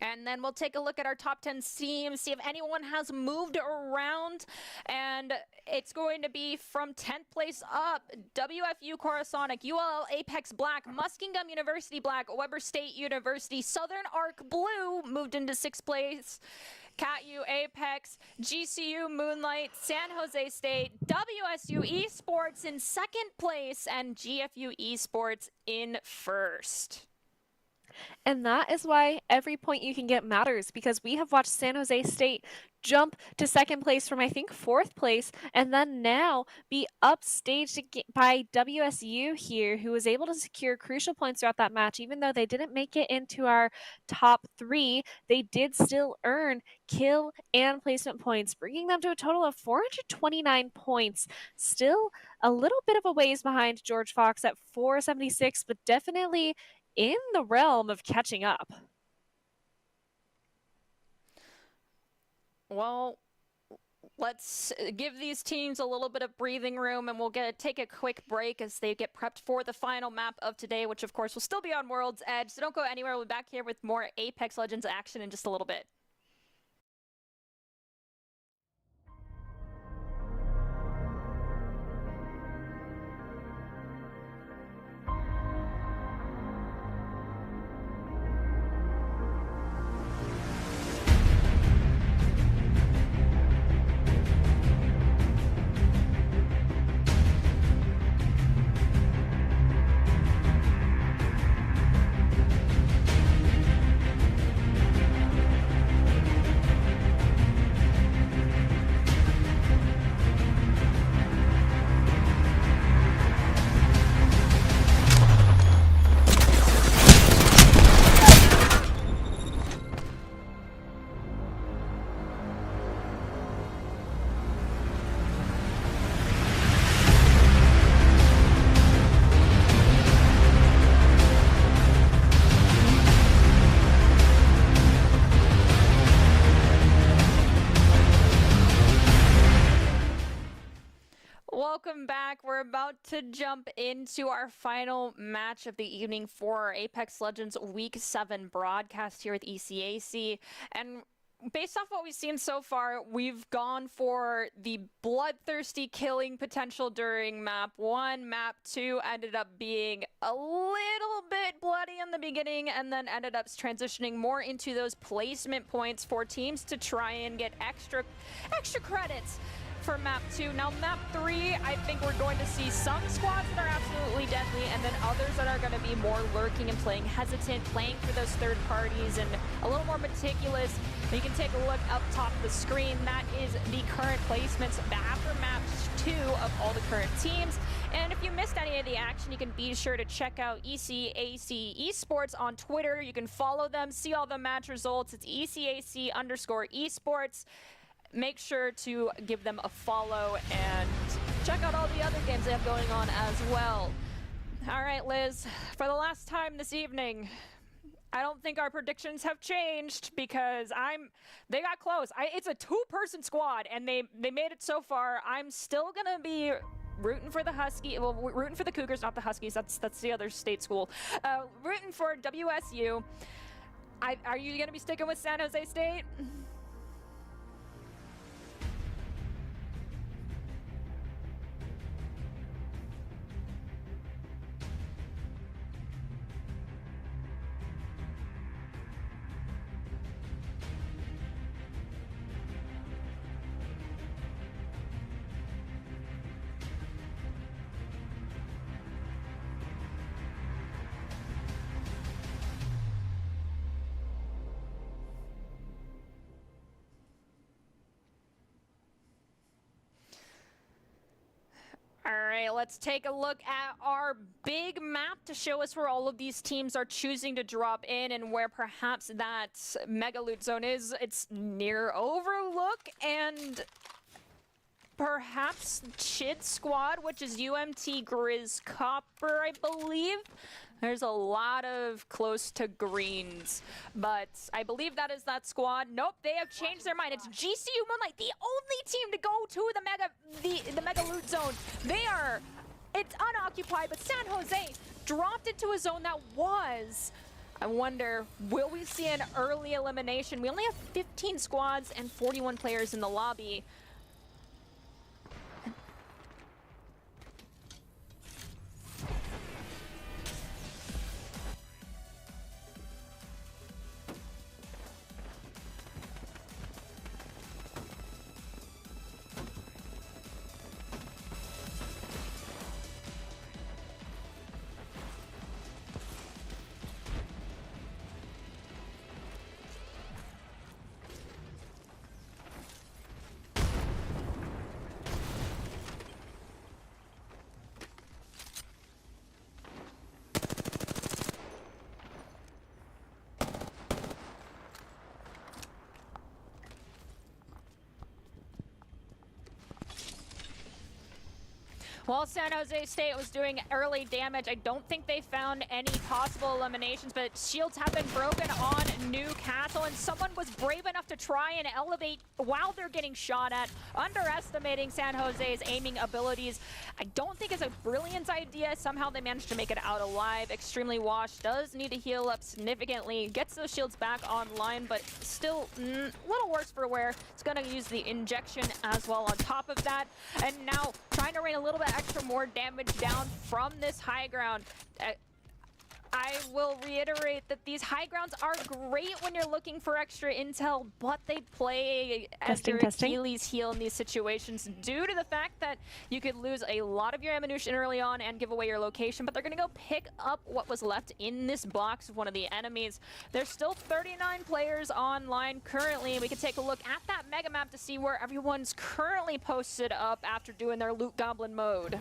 And then we'll take a look at our top 10 teams, see if anyone has moved around. And it's going to be from 10th place up, WFU Coruscant, ULL Apex Black, Muskingum University Black, Weber State University, Southern Arc Blue moved into 6th place, CATU Apex, GCU Moonlight, San Jose State, WSU Esports in 2nd place, and GFU Esports in 1st. And that is why every point you can get matters, because we have watched San Jose State jump to 2nd place from, I think, 4th place, and then now be upstaged by WSU here, who was able to secure crucial points throughout that match. Even though they didn't make it into our top 3, they did still earn kill and placement points, bringing them to a total of 429 points. Still a little bit of a ways behind George Fox at 476, but definitely in the realm of catching up. Well, Let's give these teams a little bit of breathing room, and we'll take a quick break as they get prepped for the final map of today, which of course will still be on World's Edge. So don't go anywhere. We'll be back here with more Apex Legends action in just a little bit. Welcome back. We're about to jump into our final match of the evening for our Apex Legends Week 7 broadcast here with ECAC. And based off what we've seen so far, we've gone for the bloodthirsty killing potential during Map 1. Map 2 ended up being a little bit bloody in the beginning and then ended up transitioning more into those placement points for teams to try and get extra credits for Map 2. Now, Map 3, I think we're going to see some squads that are absolutely deadly, and then others that are going to be more lurking and playing hesitant, playing for those third parties, and a little more meticulous. You can take a look up top of the screen. That is the current placements after Map 2 of all the current teams. And if you missed any of the action, you can be sure to check out ECAC Esports on Twitter. You can follow them, see all the match results. It's ECAC_esports. Make sure to give them a follow and check out all the other games they have going on as well. All right, Liz, for the last time this evening, I don't think our predictions have changed because they got close. It's a two-person squad, and they made it so far. I'm still gonna be rooting for the rooting for the Cougars, not the Huskies. That's the other state school. Rooting for WSU. Are you gonna be sticking with San Jose State? All right, let's take a look at our big map to show us where all of these teams are choosing to drop in and where perhaps that mega loot zone is. It's near Overlook and perhaps Chid Squad, which is UMT Grizz Copper, I believe. There's a lot of close to greens, but I believe that is that squad. Nope, they have changed their mind. It's GCU Moonlight, the only team to go to the mega loot zone. It's unoccupied, but San Jose dropped into a zone that was. I wonder, will we see an early elimination? We only have 15 squads and 41 players in the lobby. While San Jose State was doing early damage, I don't think they found any possible eliminations, but shields have been broken on Newcastle, and someone was brave enough to try and elevate while they're getting shot at, underestimating San Jose's aiming abilities. I don't think it's a brilliant idea. Somehow they managed to make it out alive. Extremely Washed does need to heal up significantly, gets those shields back online, but still a little worse for wear. It's going to use the injection as well on top of that, and now trying to rain a little bit extra more damage down from this high ground. I will reiterate that these high grounds are great when you're looking for extra intel, but they play as your Achilles heel in these situations due to the fact that you could lose a lot of your ammunition early on and give away your location, but they're going to go pick up what was left in this box of one of the enemies. There's still 39 players online currently. We can take a look at that mega map to see where everyone's currently posted up after doing their loot goblin mode.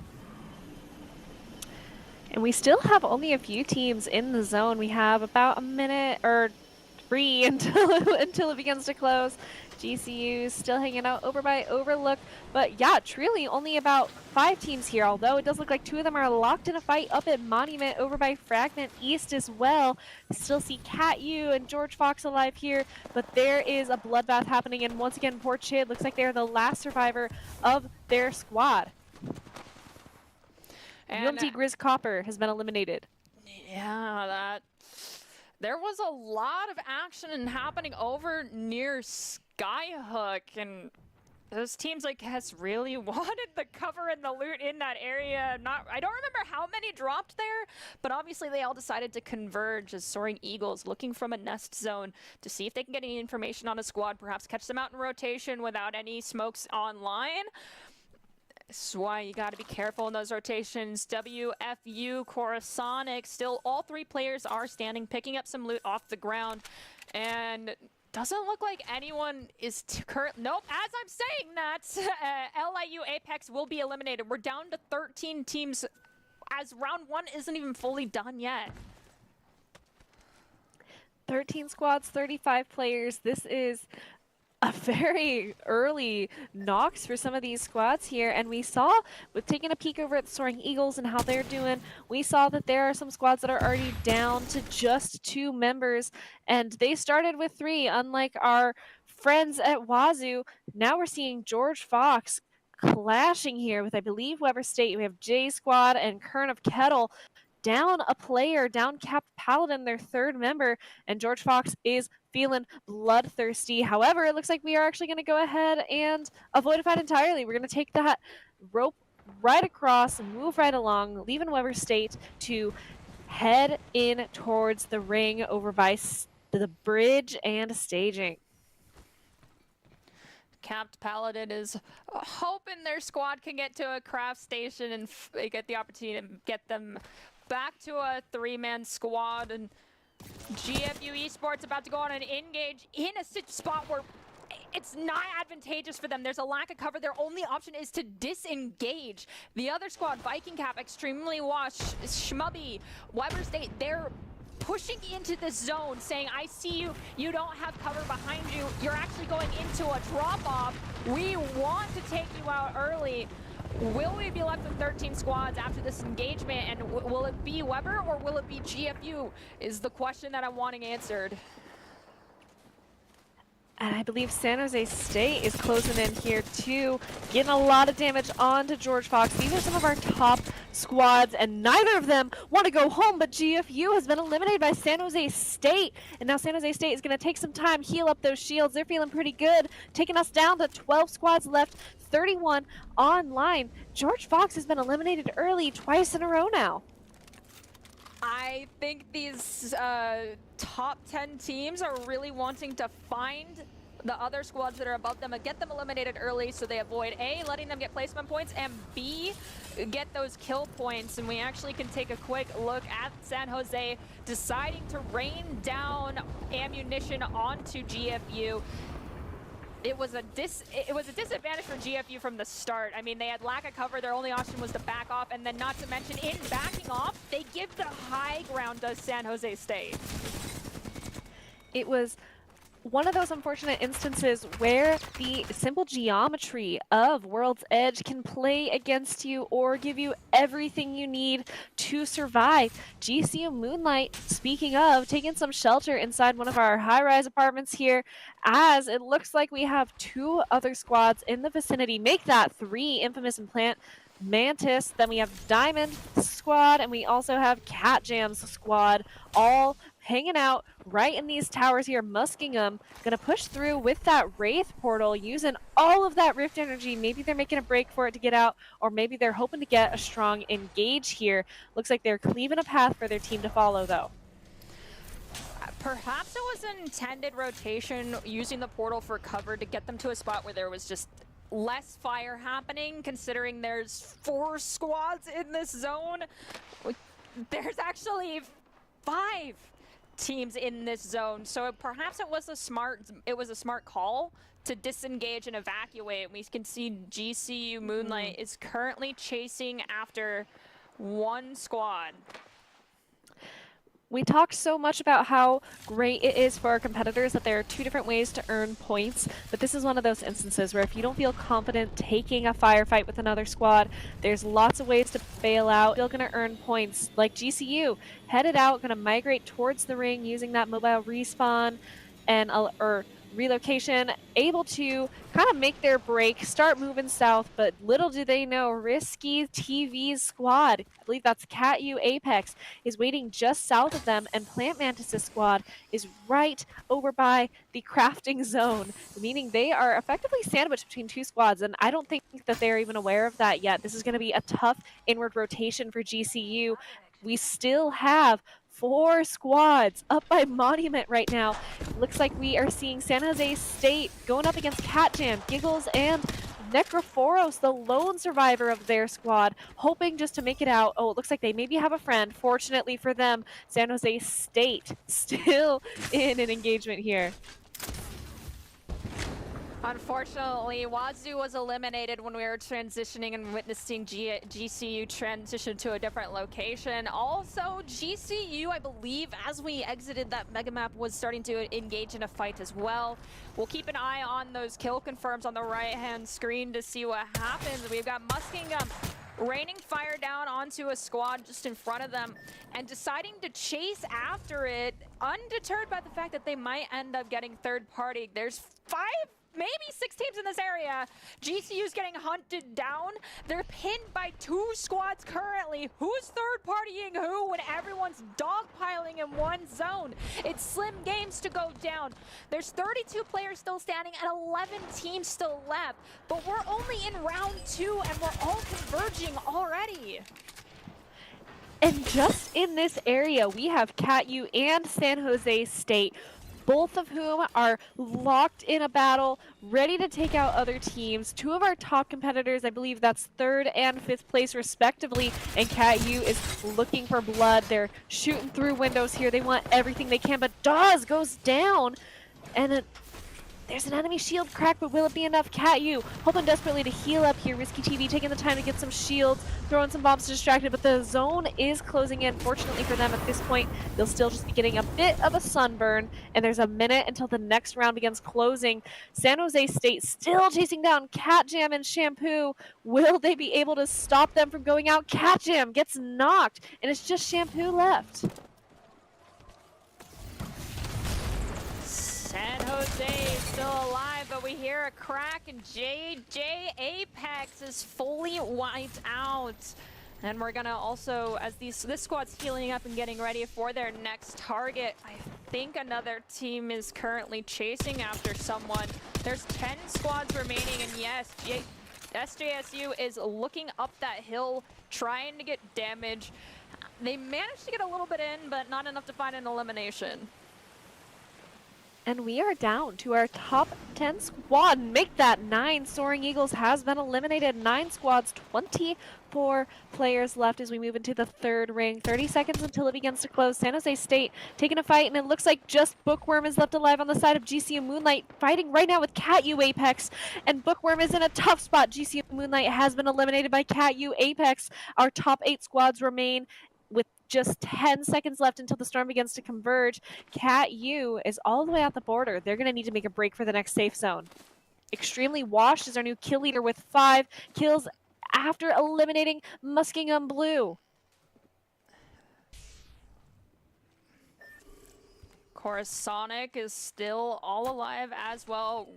And we still have only a few teams in the zone. We have about a minute or 3 until it begins to close. GCU still hanging out over by Overlook. But yeah, truly only about 5 teams here, although it does look like 2 of them are locked in a fight up at Monument over by Fragment East as well. Still see Cat U and George Fox alive here, but there is a bloodbath happening, and once again, Port Chid looks like they're the last survivor of their squad. And UMT Grizz Copper has been eliminated. Yeah, there was a lot of action happening over near Skyhook, and those teams, I guess, really wanted the cover and the loot in that area. I don't remember how many dropped there, but obviously they all decided to converge as Soaring Eagles looking from a nest zone to see if they can get any information on a squad, perhaps catch them out in rotation without any smokes online. That's why you got to be careful in those rotations. WFU, Coruscant, still all 3 players are standing, picking up some loot off the ground. And doesn't look like anyone is nope, as I'm saying that, LIU Apex will be eliminated. We're down to 13 teams as round 1 isn't even fully done yet. 13 squads, 35 players. This is a very early knocks for some of these squads here, and we saw, with taking a peek over at the Soaring Eagles and how they're doing, we saw that there are some squads that are already down to just 2 members, and they started with 3, unlike our friends at Wazoo. Now we're seeing George Fox clashing here with, I believe, Weber State. We have J Squad and Kern of Kettle down a player, down Capped Paladin, their 3rd member, and George Fox is feeling bloodthirsty. However, it looks like we are actually going to go ahead and avoid a fight entirely. We're going to take that rope right across and move right along, leaving Weber State to head in towards the ring over by the bridge and staging. Capped Paladin is hoping their squad can get to a craft station and get the opportunity to get them back to a 3-man squad. And GFU Esports about to go on an engage in a spot where it's not advantageous for them. There's a lack of cover. Their only option is to disengage. The other squad, Viking Cap, Extremely Washed, Schmubby, Weber State, they're pushing into the zone, saying, I see you, you don't have cover behind you, you're actually going into a drop-off. We want to take you out early. Will we be left with 13 squads after this engagement, and will it be Weber or will it be GFU is the question that I'm wanting answered. And I believe San Jose State is closing in here too, getting a lot of damage onto George Fox. These are some of our top squads, and neither of them want to go home, but GFU has been eliminated by San Jose State. And now San Jose State is going to take some time, heal up those shields. They're feeling pretty good, taking us down to 12 squads left, 31 online. George Fox has been eliminated early twice in a row now. I think these top 10 teams are really wanting to find the other squads that are above them and get them eliminated early so they avoid A, letting them get placement points, and B, get those kill points. And we actually can take a quick look at San Jose deciding to rain down ammunition onto GFU. It was a disadvantage for GFU from the start. I mean, they had lack of cover. Their only option was to back off, and then not to mention, in backing off, they give the high ground to San Jose State. It was one of those unfortunate instances where the simple geometry of World's Edge can play against you or give you everything you need to survive. GCU Moonlight, speaking of, taking some shelter inside one of our high-rise apartments here, as it looks like we have 2 other squads in the vicinity. Make that 3 Infamous and Plant Mantis, then we have Diamond squad, and we also have Cat Jam's squad, all hanging out right in these towers here. Muskingum gonna push through with that Wraith portal, using all of that Rift energy. Maybe they're making a break for it to get out, or maybe they're hoping to get a strong engage here. Looks like they're cleaving a path for their team to follow, though. Perhaps it was an intended rotation, using the portal for cover to get them to a spot where there was just less fire happening, considering there's 4 squads in this zone. There's actually 5 teams in this zone, so perhaps it was a smart call to disengage and evacuate. We can see GCU Moonlight is currently chasing after 1 squad. We talked so much about how great it is for our competitors that there are 2 different ways to earn points, but this is one of those instances where if you don't feel confident taking a firefight with another squad, there's lots of ways to bail out. Still gonna earn points, like GCU, headed out, gonna migrate towards the ring using that mobile respawn and relocation, able to kind of make their break, start moving south, but little do they know, Risky TV's squad, I believe that's Cat U Apex, is waiting just south of them, and Plant Mantis' squad is right over by the crafting zone, meaning they are effectively sandwiched between 2 squads, and I don't think that they're even aware of that yet. This is going to be a tough inward rotation for GCU. We still have 4 squads up by Monument right now. Looks like we are seeing San Jose State going up against Cat Jam, Giggles, and Necrophoros, the lone survivor of their squad, hoping just to make it out. Oh, it looks like they maybe have a friend. Fortunately for them, San Jose State still in an engagement here. Unfortunately, Wazoo was eliminated when we were transitioning and witnessing GCU transition to a different location. Also, GCU, I believe, as we exited that mega map, was starting to engage in a fight as well. We'll keep an eye on those kill confirms on the right-hand screen to see what happens. We've got Muskingum raining fire down onto a squad just in front of them and deciding to chase after it, undeterred by the fact that they might end up getting third party. There's 5, maybe 6 teams in this area. GCU's getting hunted down. They're pinned by 2 squads currently. Who's third partying who when everyone's dogpiling in one zone? It's slim games to go down. There's 32 players still standing and 11 teams still left. But we're only in round 2 and we're all converging already. And just in this area, we have Cat U and San Jose State, both of whom are locked in a battle, ready to take out other teams. 2 of our top competitors, I believe that's 3rd and 5th place respectively, and Cat U is looking for blood. They're shooting through windows here. They want everything they can, but Dawes goes down, and there's an enemy shield crack, but will it be enough? Cat U hoping desperately to heal up here. Risky TV taking the time to get some shields, throwing some bombs to distract it, but the zone is closing in. Fortunately for them at this point, they'll still just be getting a bit of a sunburn, and there's a minute until the next round begins closing. San Jose State still chasing down Cat Jam and Shampoo. Will they be able to stop them from going out? Cat Jam gets knocked, and it's just Shampoo left. San Jose is still alive, but we hear a crack, and JJ Apex is fully wiped out. And we're gonna also, as this squad's healing up and getting ready for their next target, I think another team is currently chasing after someone. There's 10 squads remaining, and yes, SJSU is looking up that hill, trying to get damage. They managed to get a little bit in, but not enough to find an elimination. And we are down to our top 10 squad. Make that 9. Soaring Eagles has been eliminated. 9 squads, 24 players left as we move into the 3rd ring. 30 seconds until it begins to close. San Jose State taking a fight, and it looks like just Bookworm is left alive on the side of GCU Moonlight, fighting right now with Cat U Apex. And Bookworm is in a tough spot. GCU Moonlight has been eliminated by Cat U Apex. Our top 8 squads remain with just 10 seconds left until the storm begins to converge. Cat U is all the way at the border. They're going to need to make a break for the next safe zone. Extremely Washed is our new kill leader with 5 kills after eliminating Muskingum Blue. Of course, Sonic is still all alive as well.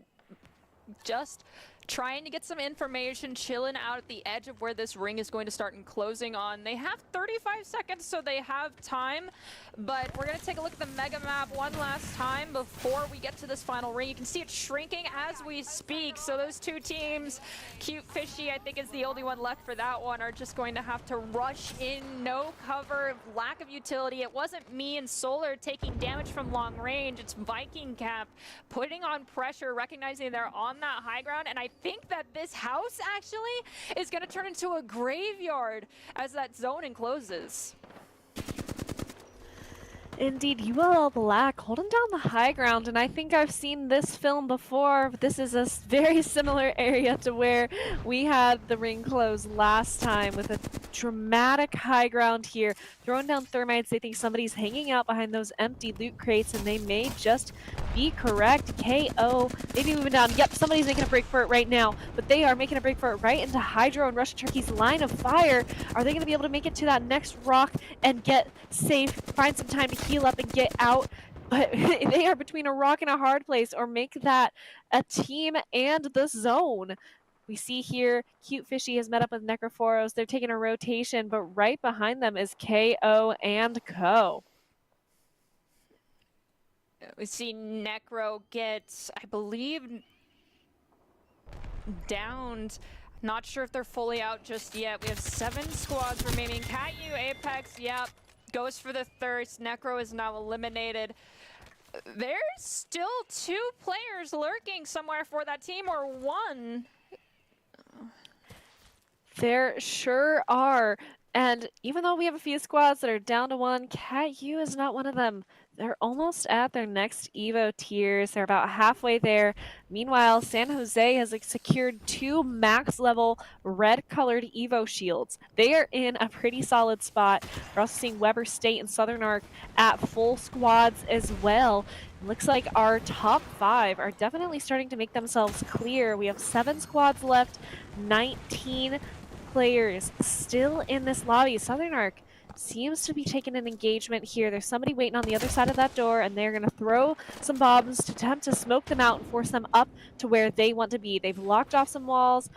Just trying to get some information, chilling out at the edge of where this ring is going to start enclosing on. They have 35 seconds, so they have time, but we're going to take a look at the mega map one last time before we get to this final ring. You can see it shrinking as we speak, so those two teams, Cute Fishy, I think is the only one left for that one, are just going to have to rush in, no cover, lack of utility. It wasn't me and Solar taking damage from long range, it's Viking Cap putting on pressure, recognizing they're on that high ground, and I think that this house actually is going to turn into a graveyard as that zone encloses. Indeed, ULL Black holding down the high ground, and I think I've seen this film before. But this is a very similar area to where we had the ring close last time with a dramatic high ground here. Throwing down thermites, they think somebody's hanging out behind those empty loot crates, and they may just be correct. KO, maybe moving down. Yep, somebody's making a break for it right now, but they are making a break for it right into Hydro and Russian Turkey's line of fire. Are they going to be able to make it to that next rock and get safe, find some time to heal up and get out? But they are between a rock and a hard place, or make that a team and the zone. We see here Cute Fishy has met up with Necrophoros. They're taking a rotation, but right behind them is KO and Co. We see Necro get, I believe, downed. Not sure if they're fully out just yet. We have 7 squads remaining. Cat U, Apex, yep, goes for the thirst. Necro is now eliminated. There's still 2 players lurking somewhere for that team, or 1. There sure are. And even though we have a few squads that are down to 1, Cat U is not one of them. They're almost at their next Evo tiers. They're about halfway there. Meanwhile, San Jose has secured 2 max level red colored Evo shields. They are in a pretty solid spot. We're also seeing Weber State and Southern Arc at full squads as well. It looks like our top 5 are definitely starting to make themselves clear. We have 7 squads left, 19 players still in this lobby. Southern Arc seems to be taking an engagement here. There's somebody waiting on the other side of that door, and they're going to throw some bombs to attempt to smoke them out and force them up to where they want to be. They've locked off some walls.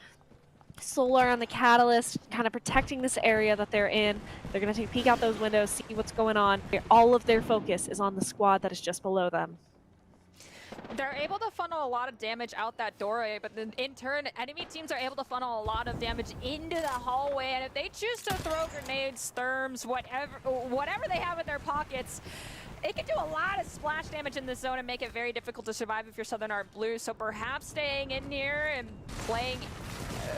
Solar on the Catalyst, kind of protecting this area that they're in. They're going to take a peek out those windows, see what's going on. All of their focus is on the squad that is just below them. They're able to funnel a lot of damage out that doorway, but then in turn, enemy teams are able to funnel a lot of damage into the hallway, and if they choose to throw grenades, therms, whatever they have in their pockets, it can do a lot of splash damage in this zone and make it very difficult to survive if you're Southern Arc Blue, so perhaps staying in here and playing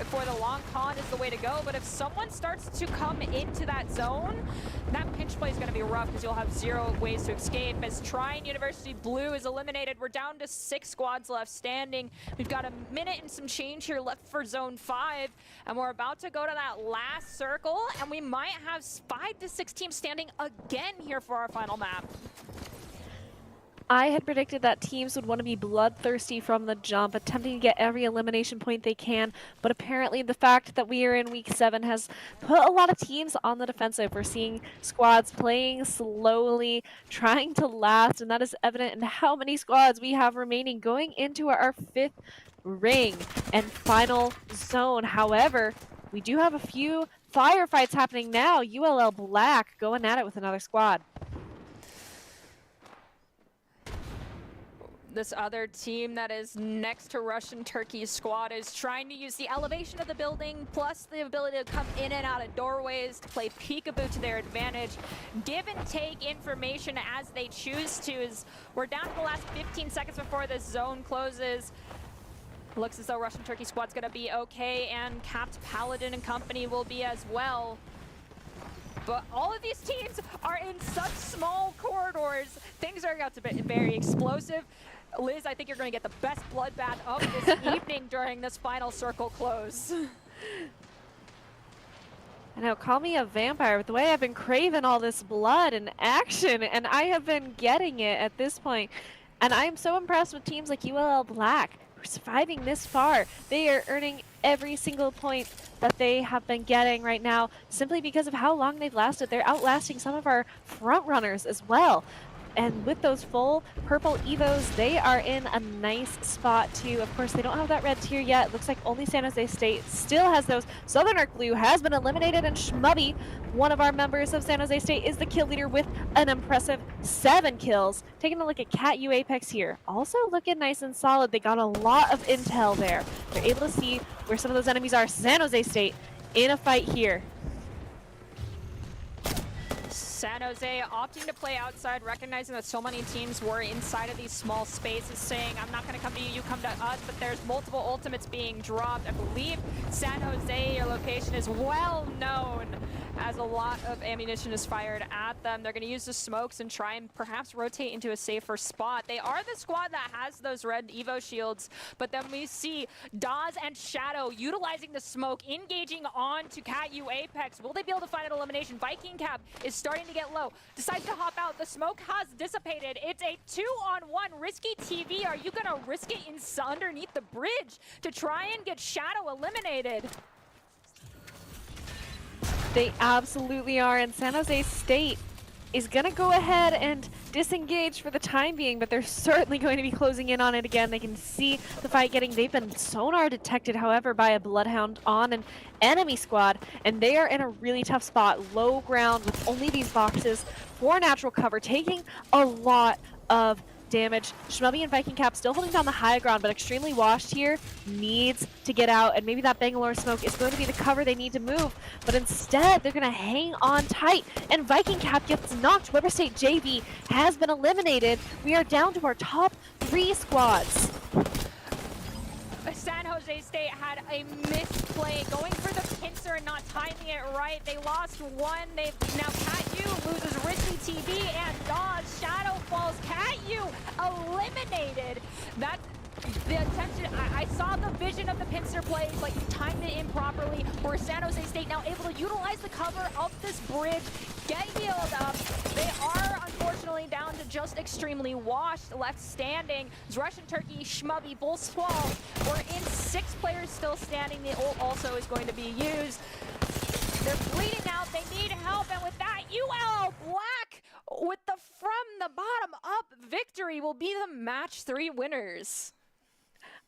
for the long con is the way to go, but if someone starts to come into that zone, that pinch play is going to be rough because you'll have 0 ways to escape. As Trine University Blue is eliminated, we're down to 6 squads left standing. We've got a minute and some change here left for Zone 5, and we're about to go to that last circle, and we might have 5 to 6 teams standing again here for our final map. I had predicted that teams would want to be bloodthirsty from the jump, attempting to get every elimination point they can, but apparently the fact that we are in Week 7 has put a lot of teams on the defensive. We're seeing squads playing slowly, trying to last, and that is evident in how many squads we have remaining going into our 5th ring and final zone. However, we do have a few firefights happening now. ULL Black going at it with another squad. This other team that is next to Russian Turkey's squad is trying to use the elevation of the building plus the ability to come in and out of doorways to play peekaboo to their advantage. Give and take information as they choose to. As we're down to the last 15 seconds before this zone closes. Looks as though Russian Turkey squad's gonna be okay, and Capped Paladin and company will be as well. But all of these teams are in such small corridors. Things are about to be very explosive. Liz, I think you're going to get the best bloodbath of this evening during this final circle close. I know, call me a vampire, but the way I've been craving all this blood and action, and I have been getting it at this point. And I am so impressed with teams like ULL Black, who are surviving this far. They are earning every single point that they have been getting right now, simply because of how long they've lasted. They're outlasting some of our front runners as well. And with those full purple Evos, they are in a nice spot too. Of course, they don't have that red tier yet. Looks like only San Jose State still has those. Southern Arc Blue has been eliminated, and Schmubby, one of our members of San Jose State, is the kill leader with an impressive 7 kills. Taking a look at Cat U Apex here. Also looking nice and solid. They got a lot of intel there. They're able to see where some of those enemies are. San Jose State in a fight here. San Jose opting to play outside, recognizing that so many teams were inside of these small spaces, saying, I'm not going to come to you, you come to us, but there's multiple ultimates being dropped. I believe San Jose, your location, is well known as a lot of ammunition is fired at them. They're going to use the smokes and try and perhaps rotate into a safer spot. They are the squad that has those red Evo shields, but then we see Dawes and Shadow utilizing the smoke, engaging on to Cat U Apex. Will they be able to find an elimination? Viking Cap is starting to get low, decides to hop out. The smoke has dissipated. It's a 2-on-1. Risky TV, are you going to risk it underneath the bridge to try and get Shadow eliminated? They absolutely are, and San Jose State is going to go ahead and disengage for the time being, but they're certainly going to be closing in on it again. They can see the fight getting, they've been sonar detected, however, by a Bloodhound on an enemy squad, and they are in a really tough spot, low ground with only these boxes for natural cover, taking a lot of damage. Schmubby and Viking Cap still holding down the high ground, but extremely washed here, needs to get out, and maybe that Bangalore smoke is going to be the cover they need to move, but instead they're going to hang on tight, and Viking Cap gets knocked. Weber State JV has been eliminated. We are down to our top 3 squads. San Jose State had a misplay, going for the pincer and not timing it right. They lost one. They've now Cat U loses Risky TV and Dawes. Shadow falls. Cat U eliminated. That the attention. I saw the vision of the pincer play, but you timed it improperly. Where San Jose State now able to utilize the cover of this bridge, get healed up. They are unfortunately down to just extremely washed left standing. Russian Turkey, Schmubby, Bull Swall. We're in 6 players still standing. The ult also is going to be used. They're bleeding out. They need help, and with that, UL Black with the from the bottom up victory will be the match 3 winners.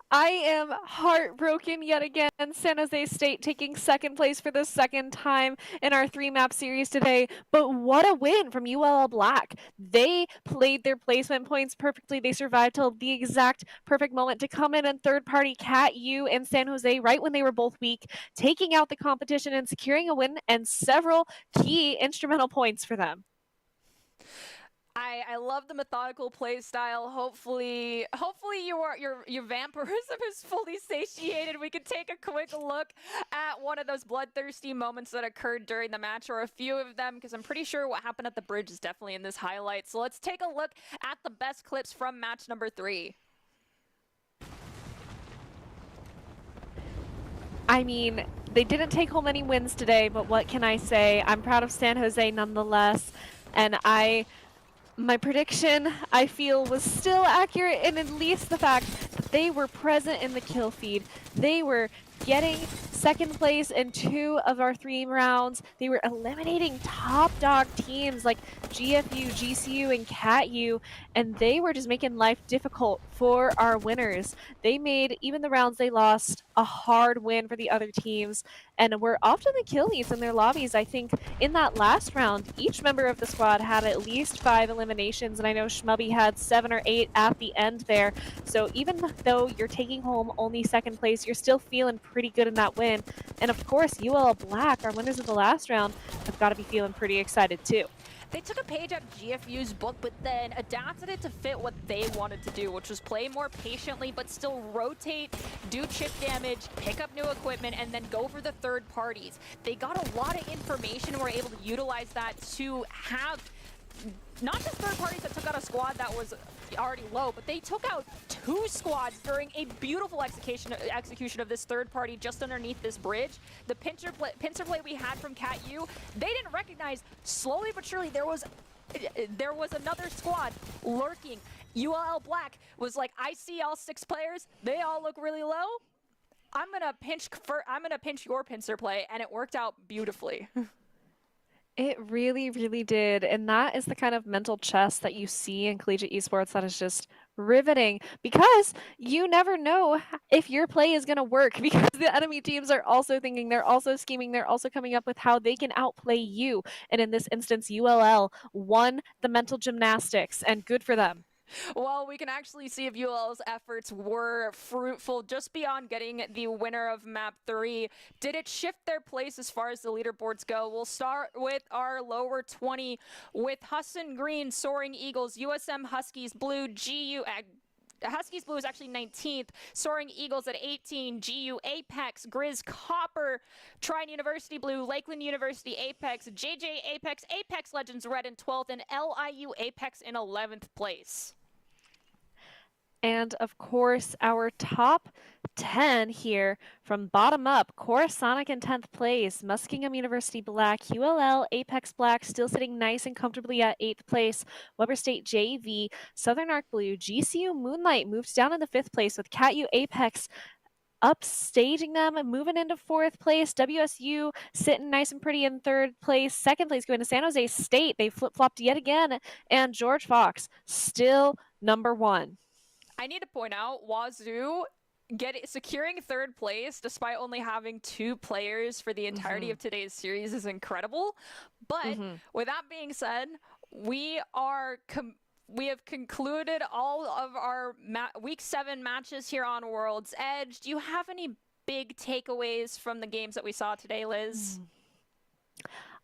I am heartbroken yet again. San Jose State taking 2nd place for the 2nd time in our 3-map series today. But what a win from ULL Black. They played their placement points perfectly. They survived till the exact perfect moment to come in and third-party Cat U and San Jose right when they were both weak, taking out the competition and securing a win and several key instrumental points for them. I love the methodical play style. Hopefully your vampirism is fully satiated. We could take a quick look at one of those bloodthirsty moments that occurred during the match, or a few of them, because I'm pretty sure what happened at the bridge is definitely in this highlight. So let's take a look at the best clips from match number 3. I mean, they didn't take home any wins today, but what can I say? I'm proud of San Jose nonetheless, and my prediction, I feel, was still accurate, and at least the fact that they were present in the kill feed. They were getting 2nd place in 2 of our 3 rounds. They were eliminating top dog teams like GFU, GCU, and Cat U, and they were just making life difficult for our winners. They made even the rounds they lost a hard win for the other teams, and were often the kill leads in their lobbies. I think in that last round, each member of the squad had at least 5 eliminations, and I know Schmubby had 7 or 8 at the end there. So even though you're taking home only 2nd place, you're still feeling pretty good in that win. And of course, UL Black, our winners of the last round, have got to be feeling pretty excited too. They took a page out of GFU's book, but then adapted it to fit what they wanted to do, which was play more patiently, but still rotate, do chip damage, pick up new equipment, and then go for the third parties. They got a lot of information and were able to utilize that to have not just third parties that took out a squad that was already low, but they took out 2 squads during a beautiful execution of this third party just underneath this bridge. The pincer play we had from CatU, they didn't recognize, slowly but surely there was another squad lurking. ULL Black was like, I see all 6 players, they all look really low. I'm gonna pinch your pincer play, and it worked out beautifully. It really, really did. And that is the kind of mental chess that you see in collegiate esports that is just riveting, because you never know if your play is going to work, because the enemy teams are also thinking, they're also scheming, they're also coming up with how they can outplay you. And in this instance, ULL won the mental gymnastics, and good for them. Well, we can actually see if ULL's efforts were fruitful just beyond getting the winner of map 3. Did it shift their place as far as the leaderboards go? We'll start with our lower 20 with Husson Green, Soaring Eagles, USM Huskies Blue, Huskies Blue is actually 19th, Soaring Eagles at 18, GU Apex, Grizz Copper, Trine University Blue, Lakeland University Apex, JJ Apex, Apex Legends Red in 12th, and LIU Apex in 11th place. And of course, our top 10 here from bottom up: Coruscant in 10th place, Muskingum University Black, ULL Apex Black still sitting nice and comfortably at 8th place, Weber State JV, Southern Arc Blue, GCU Moonlight moved down in the 5th place with CatU Apex upstaging them and moving into 4th place. WSU sitting nice and pretty in 3rd place. 2nd place going to San Jose State. They flip-flopped yet again. And George Fox still number 1. I need to point out, Wazoo securing 3rd place despite only having 2 players for the entirety of today's series is incredible. But with that being said, we have concluded all of our Week 7 matches here on World's Edge. Do you have any big takeaways from the games that we saw today, Liz?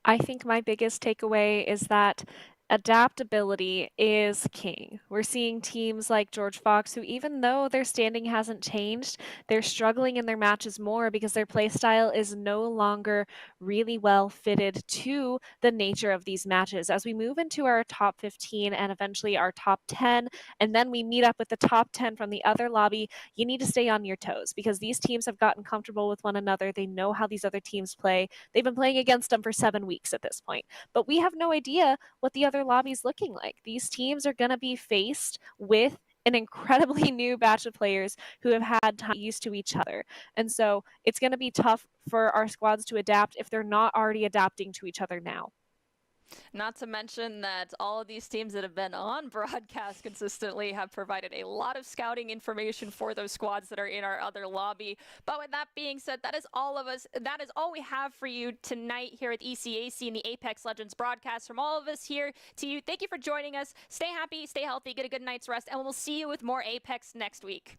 I think my biggest takeaway is that adaptability is king. We're seeing teams like George Fox, who, even though their standing hasn't changed, they're struggling in their matches more because their play style is no longer really well fitted to the nature of these matches. As we move into our top 15 and eventually our top 10, and then we meet up with the top 10 from the other lobby, you need to stay on your toes, because these teams have gotten comfortable with one another. They know how these other teams play. They've been playing against them for 7 weeks at this point, but we have no idea what the other lobbies looking like. These teams are going to be faced with an incredibly new batch of players who have had time used to each other. And so it's going to be tough for our squads to adapt if they're not already adapting to each other now. Not to mention that all of these teams that have been on broadcast consistently have provided a lot of scouting information for those squads that are in our other lobby. But with that being said, that is all we have for you tonight here at ECAC and the Apex Legends broadcast. From all of us here to you, thank you for joining us. Stay happy, stay healthy, get a good night's rest, and we'll see you with more Apex next week.